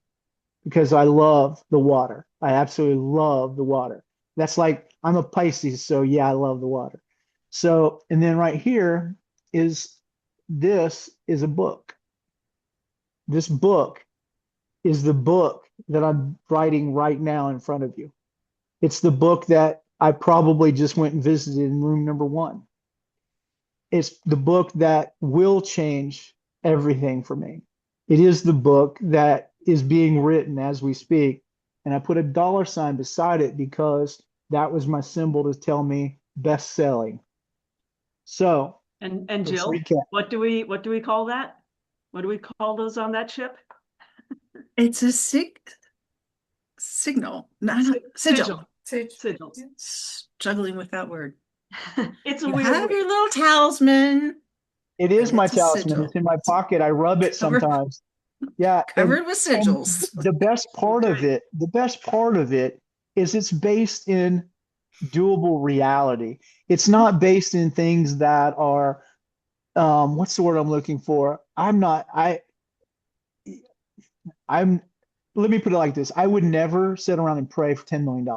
because I love the water. I absolutely love the water. That's like, I'm a Pisces, so yeah, I love the water. So, and then right here this is a book. This book is the book that I'm writing right now in front of you. It's the book that I probably just went and visited in room number 1. It's the book that will change everything for me. It is the book that is being written as we speak. And I put a $ beside it because that was my symbol to tell me best selling. So And let's Jill, recap. what do we call that? What do we call those on that chip? It's a signal, not sigil. Sigils. Struggling with that word. It's a You weird have word. your little talisman, It is and my it's a talisman. sigil. It's in my pocket. I rub it Covered, sometimes. Yeah. covered with And sigils. the best part of it is it's based in doable reality. It's not based in things that are what's the word I'm looking for? I'm let me put it like this. I would never sit around and pray for $10 million.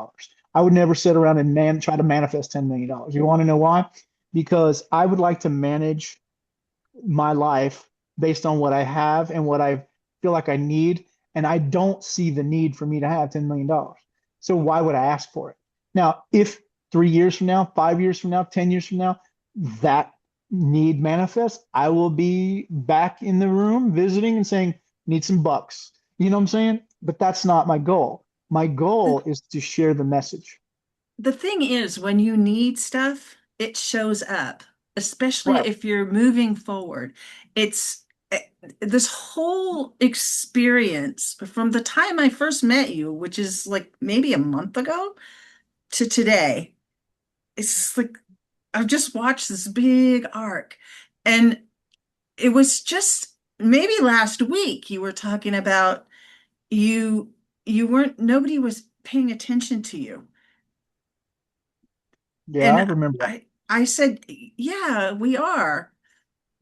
I would never sit around and try to manifest $10 million. You want to know why? Because I would like to manage my life based on what I have and what I feel like I need. And I don't see the need for me to have $10 million. So why would I ask for it? Now, if 3 years from now, 5 years from now, 10 years from now, that need manifests, I will be back in the room visiting and saying, need some bucks. You know what I'm saying? But that's not my goal. My goal is to share the message. The thing is, when you need stuff, it shows up, especially Right. if you're moving forward. It's this whole experience from the time I first met you, which is like maybe a month ago, to today. It's like I've just watched this big arc. And it was just maybe last week you were talking about you nobody was paying attention to you. Yeah, I And remember that. I said, yeah, we are,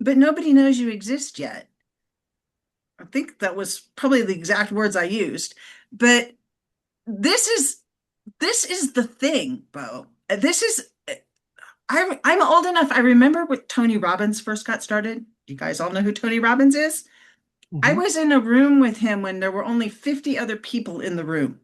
but nobody knows you exist yet. I think that was probably the exact words I used. But this is this is the thing, Bo. This is I'm old enough. I remember when Tony Robbins first got started. You guys all know who Tony Robbins is? I Mhm. was in a room with him when there were only 50 other people in the room.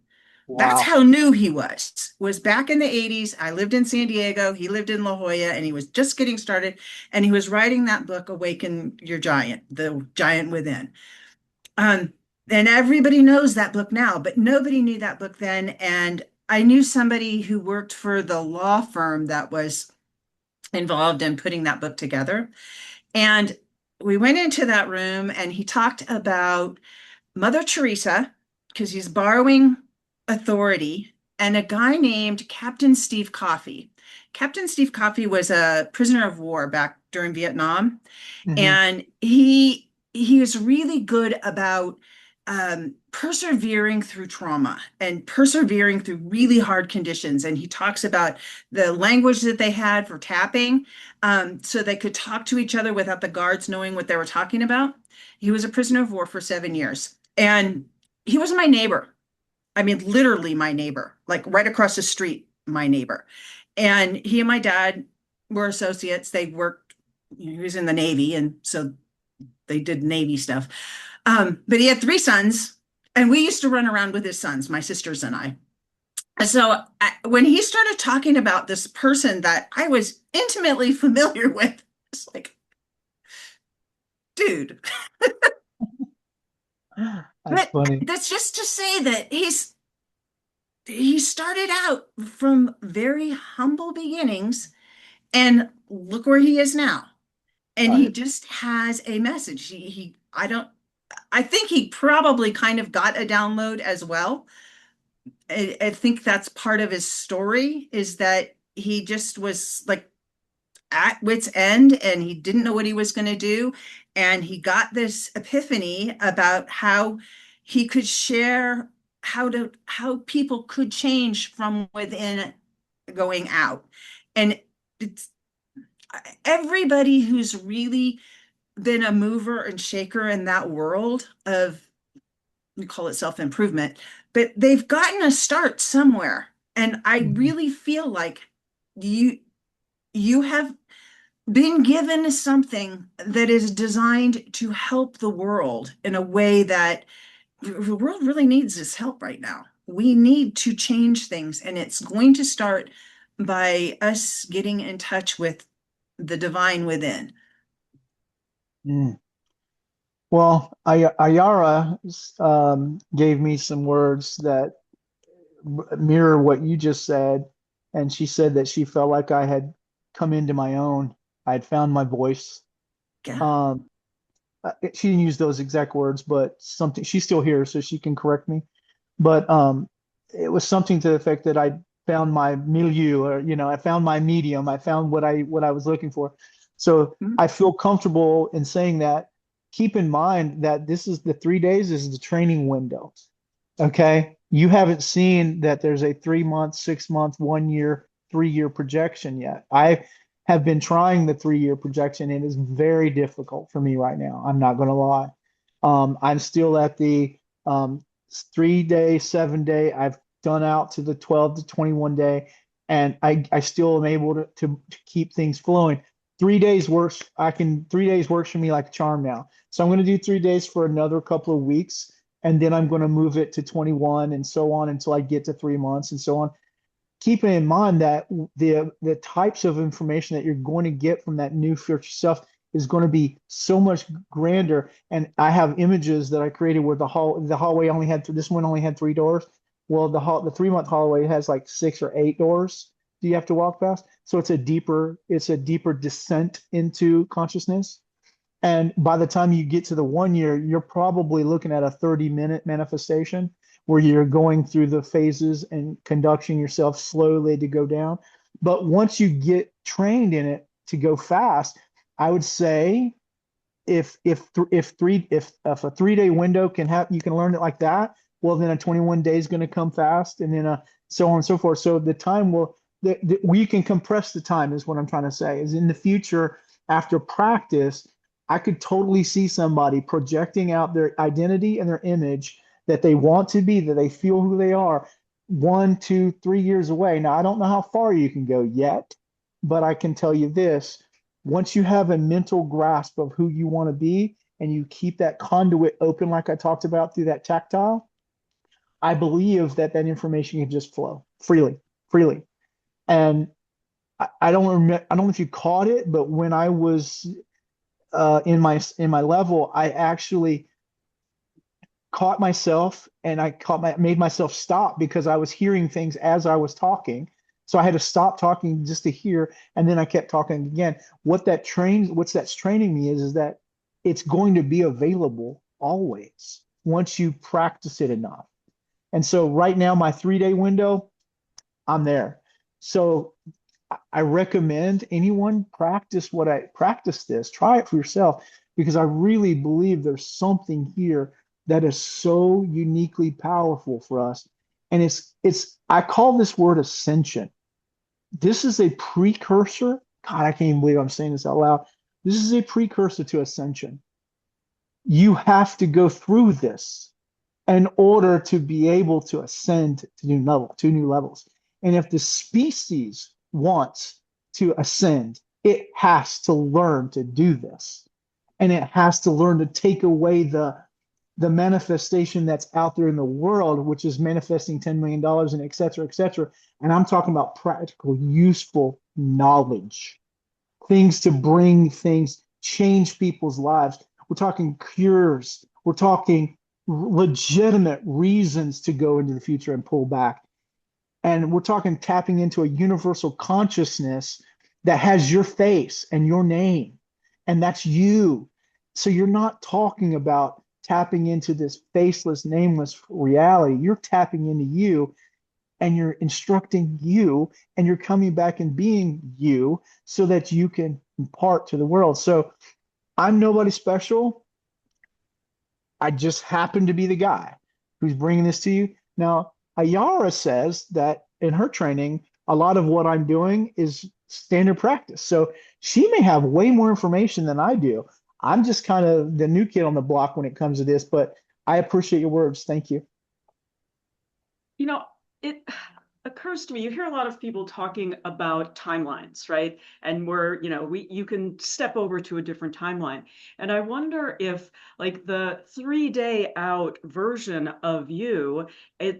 That's Wow. how new he was back in the 80s. I lived in San Diego. He lived in La Jolla and he was just getting started. And he was writing that book, Awaken Your Giant, The Giant Within. Um, and everybody knows that book now, but nobody knew that book then. And I knew somebody who worked for the law firm that was involved in putting that book together. And we went into that room and he talked about Mother Teresa, because he's borrowing authority, and a guy named Captain Steve Coffey. Captain Steve Coffey was a prisoner of war back during Vietnam, Hmm. and he is really good about persevering through trauma and persevering through really hard conditions. And he talks about the language that they had for tapping, so they could talk to each other without the guards knowing what they were talking about. He was a prisoner of war for 7 years, and he was my neighbor. I mean, literally my neighbor, like right across the street, my neighbor. And he and my dad were associates. They worked, he was in the Navy, and so they did Navy stuff. But he had three sons, and we used to run around with his sons, my sisters and I. So when he started talking about this person that I was intimately familiar with, it's like, dude. That's But funny. that's just to say that he started out from very humble beginnings, and look where he is now. And he Right. just has a message. I don't, I think he probably kind of got a download as well. I think that's part of his story, is that he just was like at wit's end and he didn't know what he was going to do. And he got this epiphany about how he could share how people could change from within going out. And it's everybody who's really been a mover and shaker in that world of, we call it self-improvement, but they've gotten a start somewhere. And I Mhm. really feel like you you have been given something that is designed to help the world in a way that the world really needs this help right now. We need to change things, and it's going to start by us getting in touch with the divine within. Mm. Well, Ayara gave me some words that mirror what you just said, and she said that she felt like I had come into my own. I had found my voice. Yeah. Um, she didn't use those exact words, but something. She's still here, so she can correct me. But it was something to the effect that I found my milieu, or I found my medium. I found what I was looking for. So I feel comfortable in saying that. Keep in mind that this is the 3 days is the training window. Okay. You haven't seen that there's a 3 month, 6 month, 1 year, 3 year projection yet. I have been trying the 3 year projection. It is very difficult for me right now. I'm not going to lie. I'm still at the 3 day, 7 day. I've done out to the 12 to 21 day, and I still am able to keep things flowing. 3 days works. 3 days works for me like a charm now. So I'm going to do 3 days for another couple of weeks, and then I'm going to move it to 21 and so on until I get to 3 months and so on. Keeping in mind that the types of information that you're going to get from that new future self is going to be so much grander. And I have images that I created where the hallway only had this one only had 3 doors. Well, the 3 month hallway has like 6 or 8 doors. Do you have to walk past? So it's a deeper descent into consciousness. And by the time you get to the 1 year, you're probably looking at a 30-minute manifestation where you're going through the phases and conducting yourself slowly to go down. But once you get trained in it to go fast, I would say if a 3 day window can have you can learn it like that, well then a 21 day is going to come fast, and then so on and so forth. So the time will we can compress the time is what I'm trying to say. Is in the future after practice, I could totally see somebody projecting out their identity and their image that they want to be, that they feel who they are, 1, 2, 3 years away. Now I don't know how far you can go yet, but I can tell you this, once you have a mental grasp of who you want to be and you keep that conduit open, like I talked about through that tactile, I believe that that information can just flow freely, freely. And I don't remember, I don't know if you caught it, but when I was in my level, I actually caught myself and made myself stop because I was hearing things as I was talking. So I had to stop talking just to hear, and then I kept talking again. What's that's training me is that it's going to be available always once you practice it enough. And so right now, my 3 day window, I'm there. So I recommend anyone practice this, try it for yourself, because I really believe there's something here that is so uniquely powerful for us. And I call this word ascension. This is a precursor. God, I can't even believe I'm saying this out loud. This is a precursor to ascension. You have to go through this in order to be able to ascend to new levels. And if the species wants to ascend, it has to learn to do this. And it has to learn to take away the manifestation that's out there in the world, which is manifesting $10 million and et cetera, et cetera. And I'm talking about practical, useful knowledge, things to bring things, change people's lives. We're talking cures. We're talking legitimate reasons to go into the future and pull back. And we're talking tapping into a universal consciousness that has your face and your name, and that's you. So you're not talking about tapping into this faceless, nameless reality. You're tapping into you, and you're instructing you, and you're coming back and being you so that you can impart to the world. So I'm nobody special. I just happen to be the guy who's bringing this to you. Now, Ayara says that in her training, a lot of what I'm doing is standard practice. So she may have way more information than I do. I'm just kind of the new kid on the block when it comes to this, but I appreciate your words. Thank you. You know, it occurs to me, you hear a lot of people talking about timelines, right? And you can step over to a different timeline. And I wonder if like the 3 day out version of you,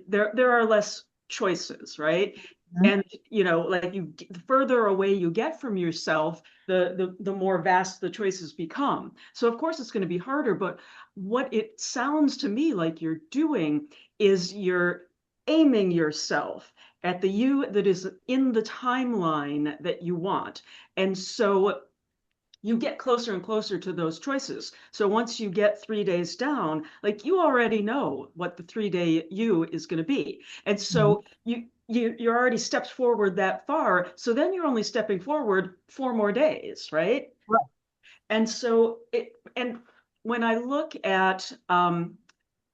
there are less choices, right? And like the further away you get from yourself, the more vast the choices become. So of course it's going to be harder, but what it sounds to me like you're doing is you're aiming yourself at the you that is in the timeline that you want. And so you get closer and closer to those choices. So once you get 3 days down, like you already know what the 3 day you is going to be. And so you're already stepped forward that far. So then you're only stepping forward 4 more days, right? Right. And so and when I look at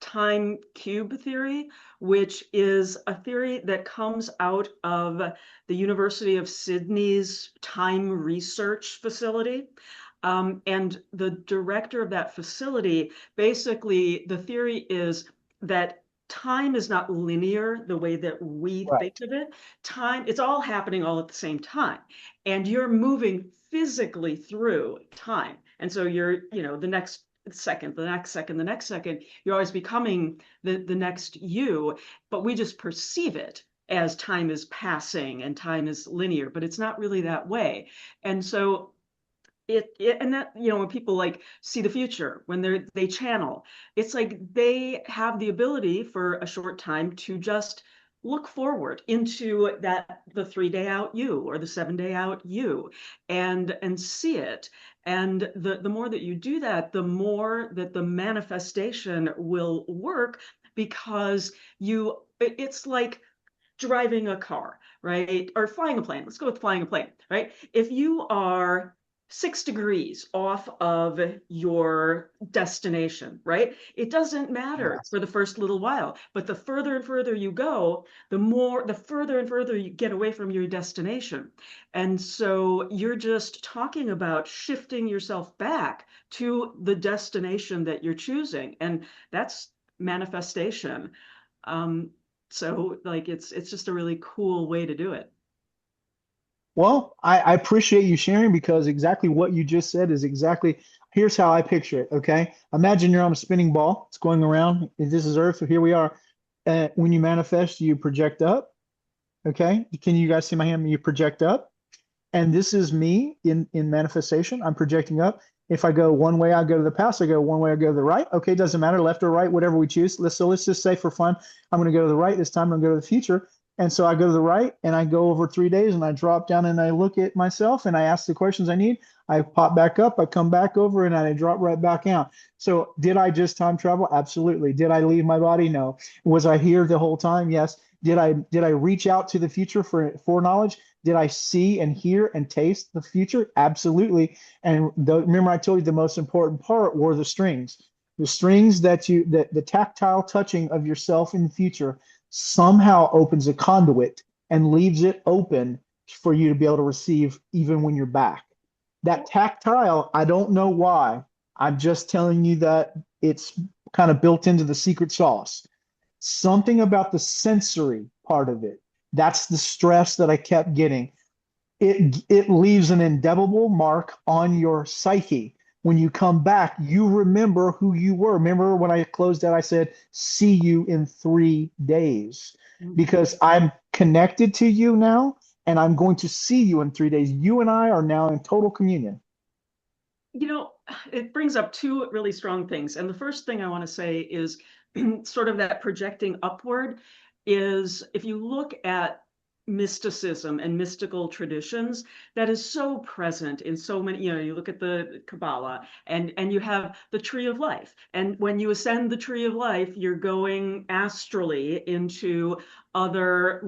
time cube theory, which is a theory that comes out of the University of Sydney's time research facility. And the director of that facility, basically, the theory is that time is not linear the way that we think of it. Time, it's all happening all at the same time. And you're moving physically through time. And so you're, the next second, the next second, the next second, you're always becoming the next you, but we just perceive it as time is passing and time is linear, but it's not really that way. And so and that, when people like see the future, when they channel, it's like they have the ability for a short time to just look forward into the 3 day out you or the 7 day out you and see it. And the more that you do that, the more that the manifestation will work, because it's like driving a car, right? Or flying a plane. Let's go with flying a plane, right? If you are 6 degrees off of your destination, right? It doesn't matter for the first little while, but the further and further you go, the further and further you get away from your destination. And so you're just talking about shifting yourself back to the destination that you're choosing. And that's manifestation. So like it's just a really cool way to do it. Well, I appreciate you sharing because exactly what you just said is exactly, here's how I picture it. Okay. Imagine you're on a spinning ball. It's going around. This is Earth. So here we are. When you manifest, you project up. Okay. Can you guys see my hand? You project up. And this is me in manifestation. I'm projecting up. If I go one way, I go to the past. I go one way, I go to the right. Okay, doesn't matter, left or right, whatever we choose. Let's just say for fun, I'm going to go to the right this time. I'm going to go to the future. And so I go to the right and I go over 3 days and I drop down and I look at myself and I ask the questions I need. I pop back up, I come back over and I drop right back out. So did I just time travel? Absolutely. Did I leave my body? No. Was I here the whole time? Yes. Did I reach out to the future for knowledge? Did I see and hear and taste the future? Absolutely. And remember, I told you the most important part were the strings. The strings the tactile touching of yourself in the future somehow opens a conduit and leaves it open for you to be able to receive even when you're back. That tactile, I don't know why. I'm just telling you that it's kind of built into the secret sauce. Something about the sensory part of it. That's the stress that I kept getting. It leaves an indelible mark on your psyche. When you come back, you remember who you were. Remember when I closed out, I said, see you in 3 days because I'm connected to you now and I'm going to see you in 3 days. You and I are now in total communion. It brings up two really strong things. And the first thing I want to say is sort of that projecting upward is if you look at mysticism and mystical traditions, that is so present in so many, you look at the Kabbalah and you have the tree of life. And when you ascend the tree of life, you're going astrally into other,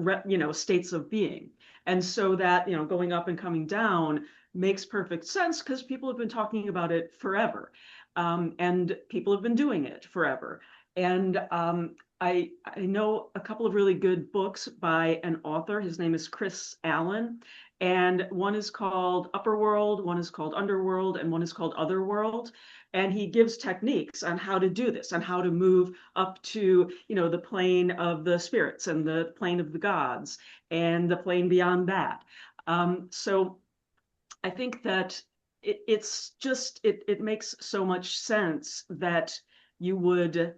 states of being. And so that, going up and coming down makes perfect sense because people have been talking about it forever. And people have been doing it forever. And I know a couple of really good books by an author. His name is Chris Allen. And one is called Upper World, one is called Underworld, and one is called Otherworld. And he gives techniques on how to do this, on how to move up to, the plane of the spirits and the plane of the gods and the plane beyond that. So I think that it makes so much sense that you would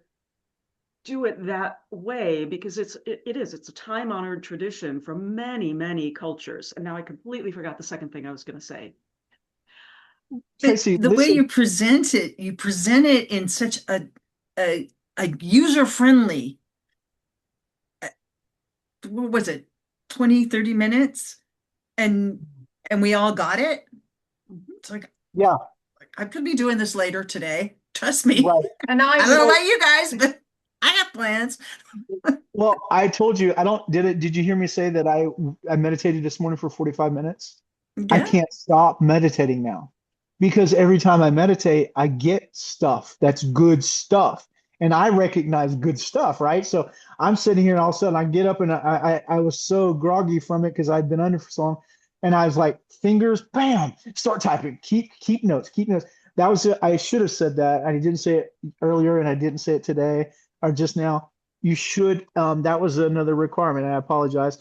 do it that way because it's a time-honored tradition from many, many cultures. And now I completely forgot the second thing I was going to say. Tracy, the way you present it in such a user-friendly, what was it, 20-30 minutes? And we all got it. It's like, yeah, I could be doing this later today. Trust me. right. And I don't know about you guys, but I have plans. Well, I told you, did you hear me say that I meditated this morning for 45 minutes? I Yeah. can't stop meditating now because every time I meditate, I get stuff that's good stuff. And I recognize good stuff, right? So I'm sitting here and all of a sudden I get up and I was so groggy from it because I'd been under for so long. And I was like, fingers, bam, start typing, keep notes. That was it. I should have said that. I didn't say it earlier and I didn't say it today or just now. You should, that was another requirement. I apologize.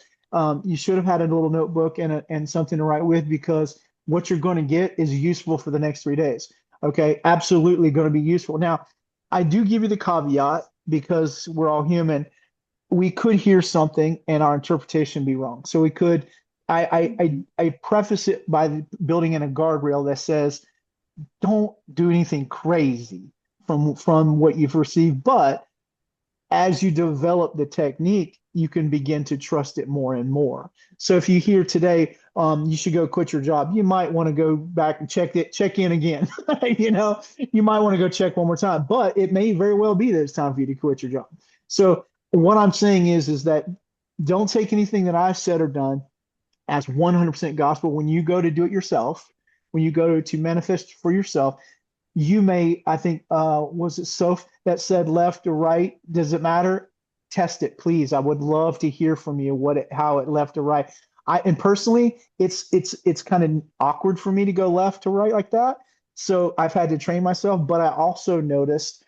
You should have had a little notebook and something to write with because what you're going to get is useful for the next 3 days. Okay, absolutely going to be useful. Now, I do give you the caveat because we're all human. We could hear something and our interpretation be wrong. So we could, I preface it by building in a guardrail that says, don't do anything crazy from what you've received, but as you develop the technique, you can begin to trust it more and more. So if you hear today, you should go quit your job, you might want to go back and check in again. You might want to go check one more time, but it may very well be that it's time for you to quit your job. So what I'm saying is that don't take anything that I've said or done as 100% gospel. When you go to do it yourself, when you go to manifest for yourself, you may, I think, was it Soph that said left or right? Does it matter? Test it, please. I would love to hear from you how it left or right. And personally, it's kind of awkward for me to go left to right like that. So I've had to train myself, but I also noticed,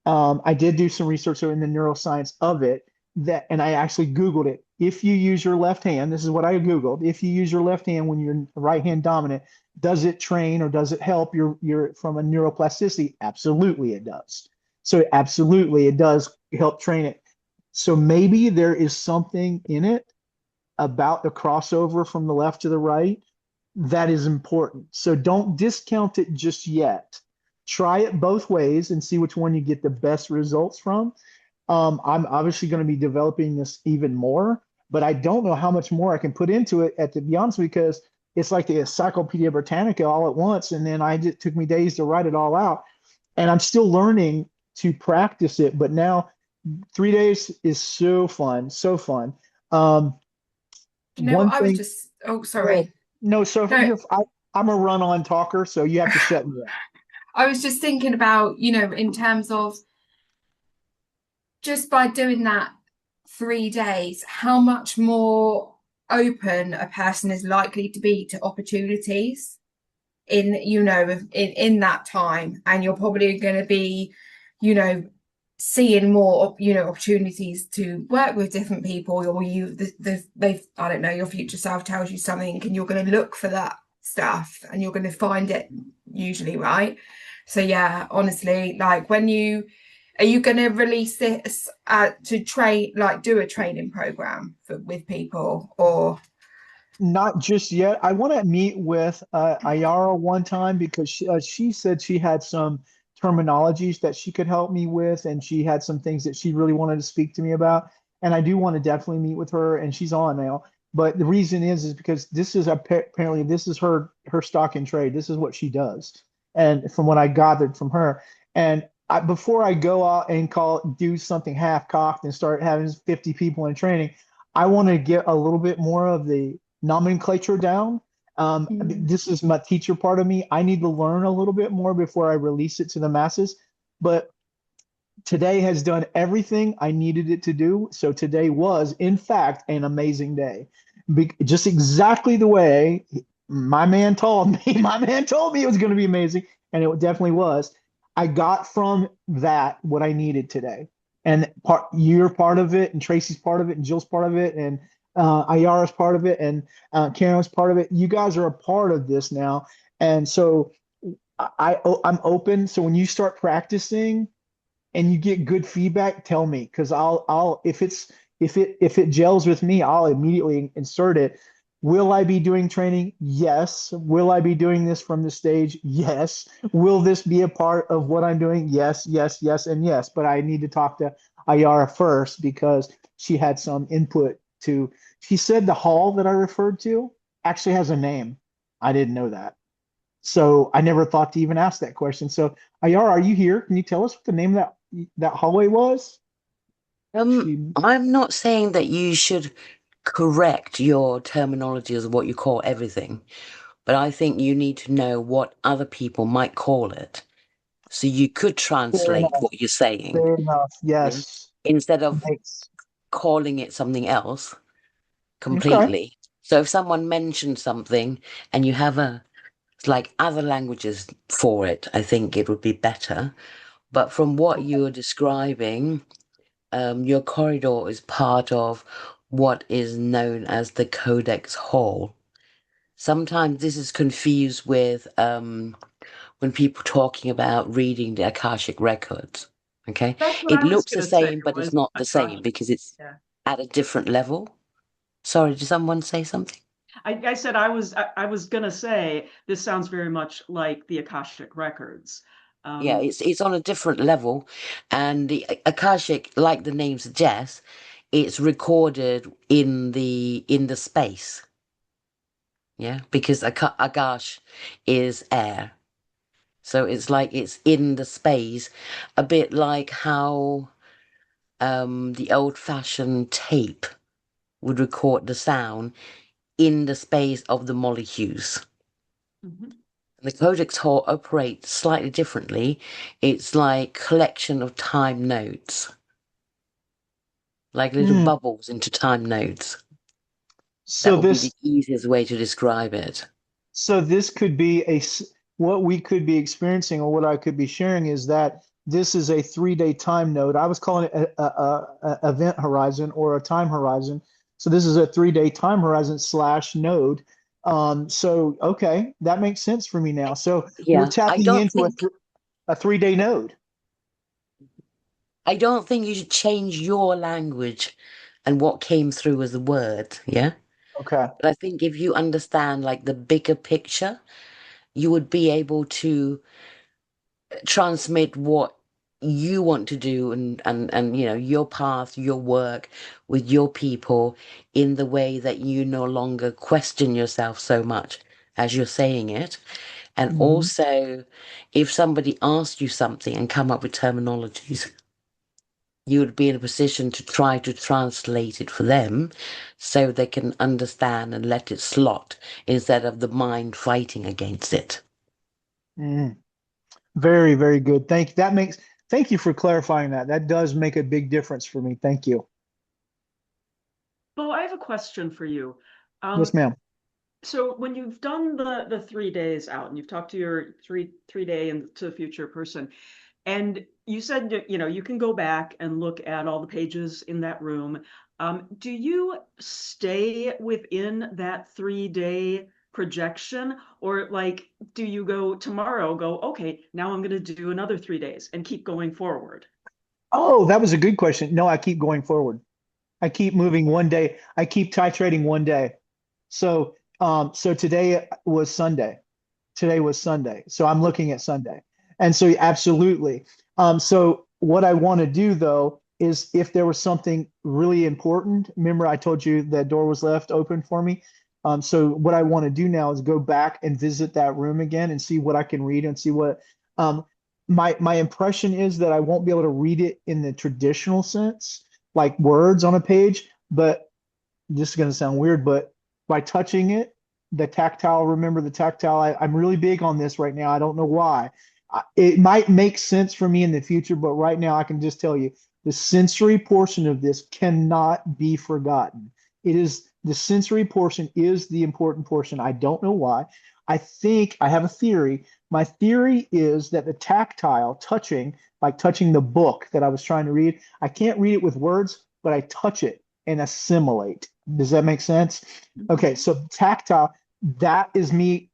I did do some research in the neuroscience of it. that, and I actually Googled it. If you use your left hand, this is what I Googled. If you use your left hand when you're right hand dominant, does it train or does it help your from a neuroplasticity? Absolutely, it does. So absolutely, it does help train it. So maybe there is something in it about the crossover from the left to the right that is important. So don't discount it just yet. Try it both ways and see which one you get the best results from. I'm obviously going to be developing this even more, but I don't know how much more I can put into it to be honest, because it's like the Encyclopedia Britannica all at once. And then it took me days to write it all out. And I'm still learning to practice it. But now 3 days is so fun, so fun. No, One I was thing, just, oh, sorry. no, so No, I'm a run-on talker, so you have to shut me up. I was just thinking about, in terms of just by doing that 3 days, how much more open a person is likely to be to opportunities in that time. And you're probably going to be, seeing more, opportunities to work with different people, or I don't know, your future self tells you something and you're going to look for that stuff and you're going to find it usually, right? So yeah, honestly, like are you going to release this to train, like do a training program with people, or? Not just yet. I want to meet with Ayara one time because she said she had some terminologies that she could help me with, and she had some things that she really wanted to speak to me about. And I do want to definitely meet with her, and she's on now. But the reason is because this is apparently this is her stock in trade. This is what she does, and from what I gathered from her. And before I go out and do something half cocked and start having 50 people in training, I want to get a little bit more of the nomenclature down. This is my teacher part of me. I need to learn a little bit more before I release it to the masses. But today has done everything I needed it to do. So today was, in fact, an amazing day. Just exactly the way my man told me. My man told me it was going to be amazing, and it definitely was. I got from that what I needed today. And you're part of it, and Tracy's part of it, and Jill's part of it, and Ayara's part of it, and Karen's part of it. You guys are a part of this now, and so I'm open. So when you start practicing and you get good feedback, tell me, because I'll if it gels with me, I'll immediately insert it. Will I be doing training? Yes. Will I be doing this from the stage? Yes. Will this be a part of what I'm doing? Yes, yes, yes, and yes. But I need to talk to Ayara first because she had some input to. She said the hall that I referred to actually has a name. I didn't know that. So I never thought to even ask that question. So Ayara, are you here? Can you tell us what the name of that hallway was? I'm not saying that you should correct your terminology as what you call everything, but I think you need to know what other people might call it. So you could Fair translate enough. what you're saying, Fair enough. yeah, Yes. instead of Makes calling it something else okay. completely. So if someone mentions something and you have like other languages for it, I think it would be better. But from what you're describing, your corridor is part of what is known as the Codex Hall. Sometimes this is confused with when people talking about reading the Akashic records. Okay, That's what it I was looks the gonna say same, but it's was not the same Akashic. because it's Yeah. at a different level. Sorry, did someone say something? I said I was gonna say this sounds very much like the Akashic records. Yeah, Um, it's on a different level, and the Akashic, like the name suggests, it's recorded in the space. Yeah, because Agash is air. So it's like it's in the space, a bit like how the old-fashioned tape would record the sound in the space of the molecules. mhm. The Codex Hall operates slightly differently. It's like collection of time nodes, like little Hmm. bubbles into time nodes. That So would be the this easiest way to describe it. so this could be what we could be experiencing or what I could be sharing is that this is a 3-day time node. I was calling it a event horizon or a time horizon. So this is a 3-day time horizon slash node. So okay, that makes sense for me now. So we're Yeah, tapping into a 3-day node. I don't think you should change your language and what came through as a word, yeah? Okay. But I think if you understand like the bigger picture, you would be able to transmit what you want to do and you know your path, your work with your people in the way that you no longer question yourself so much as you're saying it. And Mhm. also, if somebody asked you something and come up with terminologies, you would be in a position to try to translate it for them so they can understand and let it slot instead of the mind fighting against it. Mm. Very, very good. Thank you for clarifying that. That does make a big difference for me. Thank you. Bo, I have a question for you. Yes, ma'am. So when you've done the 3 days out and you've talked to your three day into the future person, and you said that, you know, you can go back and look at all the pages in that room. Do you stay within that 3 day projection, or like, do you go tomorrow, go, okay, now I'm going to do another 3 days and keep going forward? Oh, that was a good question. No, I keep going forward. I keep moving one day. I keep titrating one day. So today was Sunday. Today was Sunday. So I'm looking at Sunday. And so absolutely. So what I want to do though is if there was something really important, remember I told you that door was left open for me. So what I want to do now is go back and visit that room again and see what I can read and see what um my impression is that I won't be able to read it in the traditional sense, like words on a page, but this is going to sound weird, but by touching it, the tactile, remember the tactile, I'm really big on this right now. I don't know why. It might make sense for me in the future, but right now I can just tell you the sensory portion of this cannot be forgotten. It is the sensory portion is the important portion. I don't know why. I think I have a theory. My theory is that the tactile touching, like touching the book that I was trying to read, I can't read it with words, but I touch it and assimilate. Does that make sense? Okay, so tactile, that is me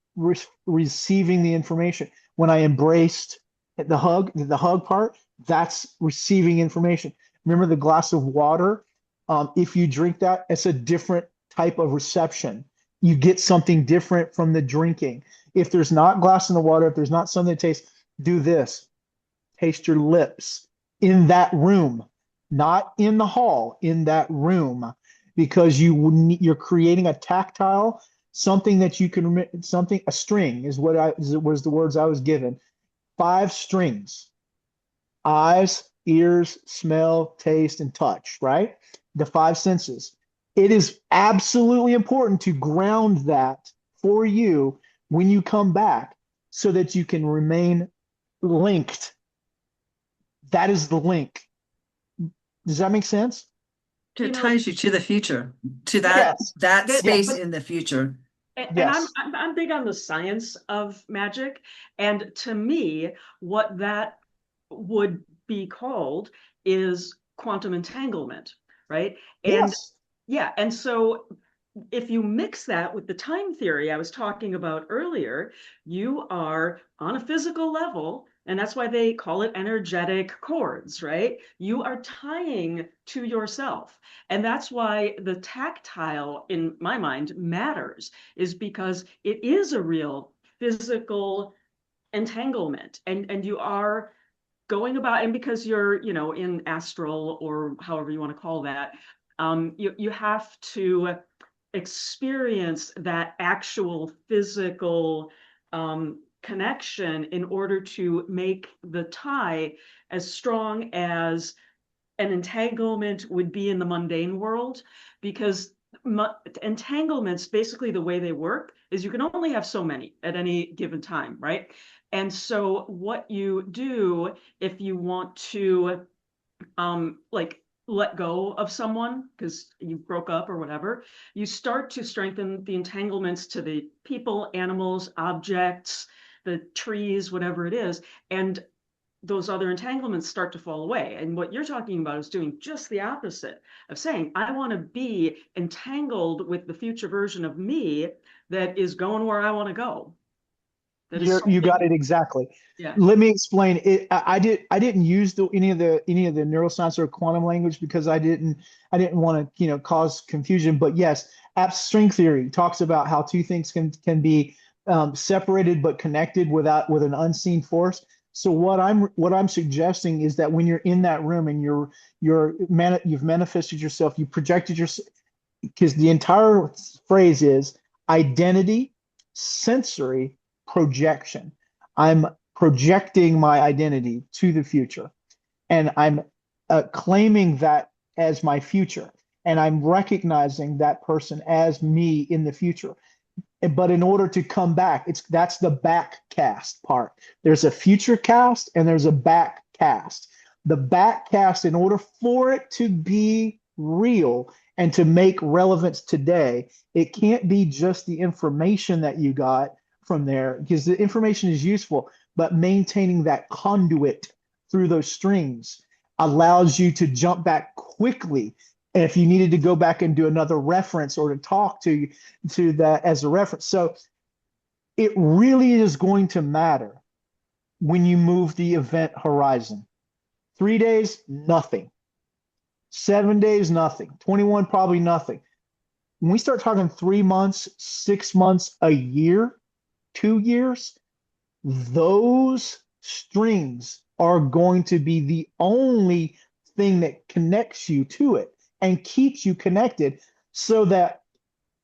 receiving the information. When I embraced the hug part, that's receiving information. Remember the glass of water? If you drink that, it's a different type of reception. You get something different from the drinking. If there's not glass in the water, if there's not something that tastes, do this. Taste your lips in that room, not in the hall, in that room, because you're creating a tactile something that you can something a string is what I was the words I was given. 5 strings: eyes, ears, smell, taste, and touch. Right, the 5 senses. It is absolutely important to ground that for you when you come back, so that you can remain linked. That is the link. Does that make sense? You It know, ties you to the future, to that Yes. that that, Yes. space but in the future. and Yes. I'm big on the science of magic, and to me, what that would be called is quantum entanglement, right? And Yes. yeah, and so if you mix that with the time theory I was talking about earlier, you are on a physical level, and that's why they call it energetic cords, right? You are tying to yourself. And that's why the tactile, in my mind, matters, is because it is a real physical entanglement. And you are going about, and because you're, you know, in astral or however you want to call that, you have to experience that actual physical connection in order to make the tie as strong as an entanglement would be in the mundane world, because entanglements, basically the way they work is you can only have so many at any given time, right? And so what you do if you want to like let go of someone because you broke up or whatever, you start to strengthen the entanglements to the people, animals, objects, the trees, whatever it is. And those other entanglements start to fall away. And what you're talking about is doing just the opposite of saying, I want to be entangled with the future version of me that is going where I want to go. That is You got something, it exactly. yeah. Let me explain it. I didn't use any of the neuroscience or quantum language because I didn't want to cause confusion. But yes, string theory talks about how two things can be separated but connected with an unseen force. So what I'm suggesting is that when you're in that room and you've manifested yourself, you projected yourself, because the entire phrase is identity, sensory, projection. I'm projecting my identity to the future, and I'm claiming that as my future, and I'm recognizing that person as me in the future. But in order to come back, that's the back cast part. There's a future cast and there's a back cast. The back cast, in order for it to be real and to make relevance today, it can't be just the information that you got from there, because the information is useful, but maintaining that conduit through those strings allows you to jump back quickly. And if you needed to go back and do another reference or to talk to that as a reference. So it really is going to matter when you move the event horizon. 3 days, nothing. 7 days, nothing. 21, probably nothing. When we start talking 3 months, 6 months, a year, 2 years, those strings are going to be the only thing that connects you to it and keeps you connected, so that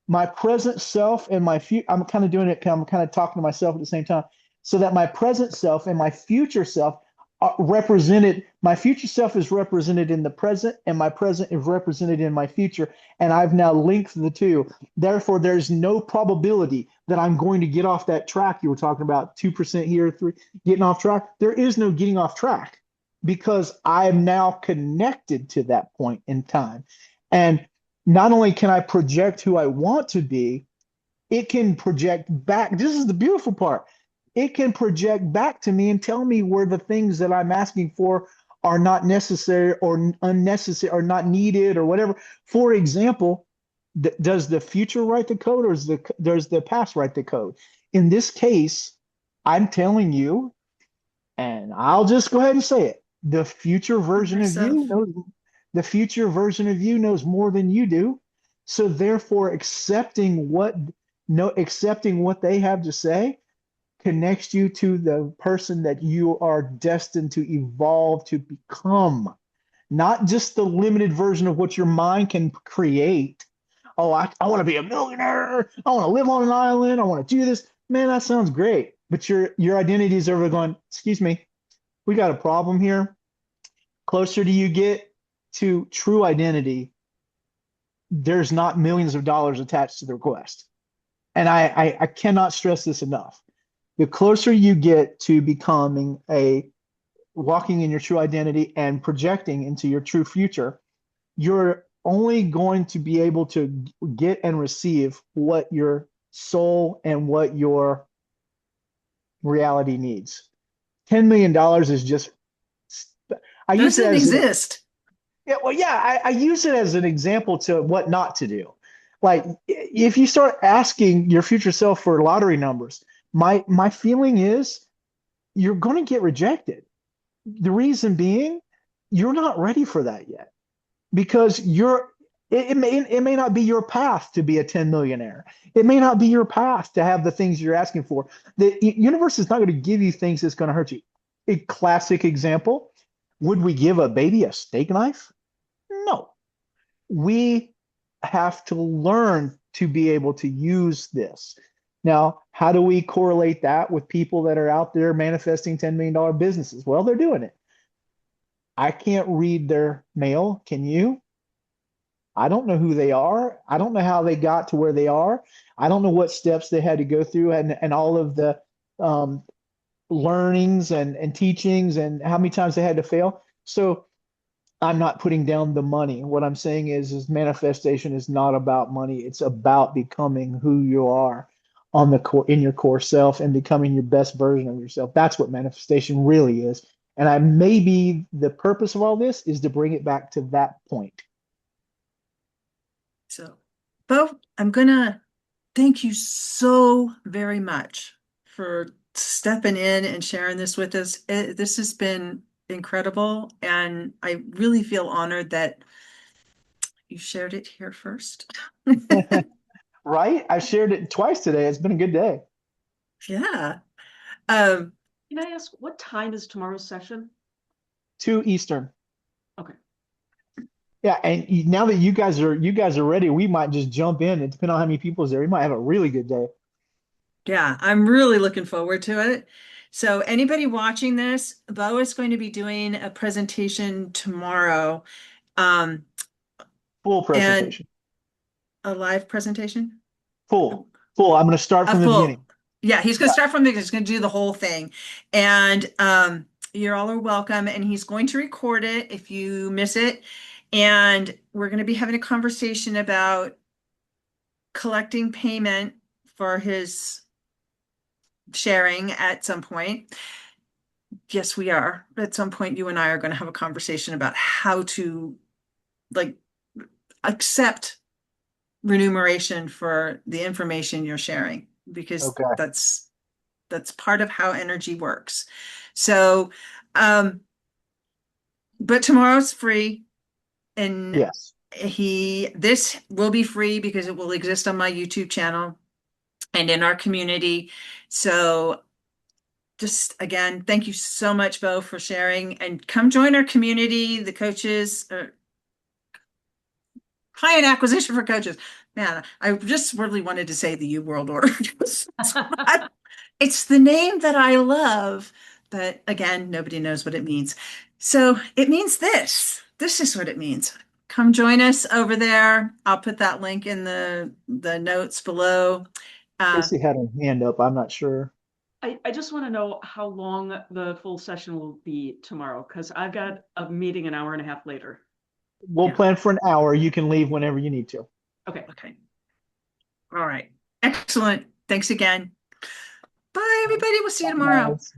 my present self and my future, I'm kind of doing it, I'm kind of talking to myself at the same time, so that my present self and my future self are represented. My future self is represented in the present, and my present is represented in my future. And I've now linked the two. Therefore, there's no probability that I'm going to get off that track. You were talking about 2% here, 3 getting off track. There is no getting off track, because I'm now connected to that point in time. And not only can I project who I want to be, it can project back. This is the beautiful part. It can project back to me and tell me where the things that I'm asking for are not necessary or unnecessary or not needed or whatever. For example, does the future write the code, or does the past write the code? In this case, I'm telling you, and I'll just go ahead and say it. The future version of you knows more than you do. So therefore, accepting what they have to say connects you to the person that you are destined to evolve to become, not just the limited version of what your mind can create. Oh, I want to be a millionaire. I want to live on an island. I want to do this. Man, that sounds great. But your identity is over going, excuse me, we got a problem here. Closer do you get to true identity, there's not millions of dollars attached to the request. And I cannot stress this enough. The closer you get to becoming walking in your true identity and projecting into your true future, you're only going to be able to get and receive what your soul and what your reality needs. $10 million is just, I use it Doesn't as exist. Yeah, well, yeah, I use it as an example to what not to do. Like, if you start asking your future self for lottery numbers, my feeling is you're going to get rejected. The reason being, you're not ready for that yet, because it may not be your path to be a 10 millionaire. It may not be your path to have the things you're asking for. The universe is not going to give you things that's going to hurt you. A classic example, would we give a baby a steak knife? No. We have to learn to be able to use this. Now, how do we correlate that with people that are out there manifesting $10 million businesses? Well, they're doing it. I can't read their mail. Can you? I don't know who they are. I don't know how they got to where they are. I don't know what steps they had to go through, and all of the learnings and teachings and how many times they had to fail. So I'm not putting down the money. What I'm saying is manifestation is not about money. It's about becoming who you are in your core self and becoming your best version of yourself. That's what manifestation really is. And maybe the purpose of all this is to bring it back to that point. So, Bo, I'm gonna thank you so very much for stepping in and sharing this with us. This has been incredible, and I really feel honored that you shared it here first. Right? I've shared it twice today. It's been a good day. Yeah. Um, Can I ask, what time is tomorrow's session? 2 Eastern. Okay. Yeah, and now that you guys are ready, we might just jump in, and depending on how many people is there, we might have a really good day. yeah, I'm really looking forward to it. So anybody watching this, Bo is going to be doing a presentation tomorrow, um, Full and presentation. a live presentation. Full. Full. I'm going to start A from the full. beginning. Yeah, he's going to Yeah. start from the, he's going to do the whole thing. And you're all are welcome. And he's going to record it if you miss it. And we're going to be having a conversation about collecting payment for his sharing at some point. Yes, we are. At some point, you and I are going to have a conversation about how to like accept remuneration for the information you're sharing, because Okay. that's part of how energy works. So, but tomorrow's free, and Yes. this will be free because it will exist on my YouTube channel and in our community. So just again, thank you so much, Bo, for sharing, and come join our community. The coaches, client acquisition for coaches. Man, I just really wanted to say the U World Order. It's the name that I love, but again, nobody knows what it means. So it means this. This is what it means. Come join us over there. I'll put that link in the notes below. Casey had her hand up. I'm not sure. I just want to know how long the full session will be tomorrow, because I've got a meeting an hour and a half later. We'll Yeah. plan for an hour. You can leave whenever you need to. Okay. Okay. All right. Excellent. Thanks again. Bye, everybody. We'll see you tomorrow. Nice.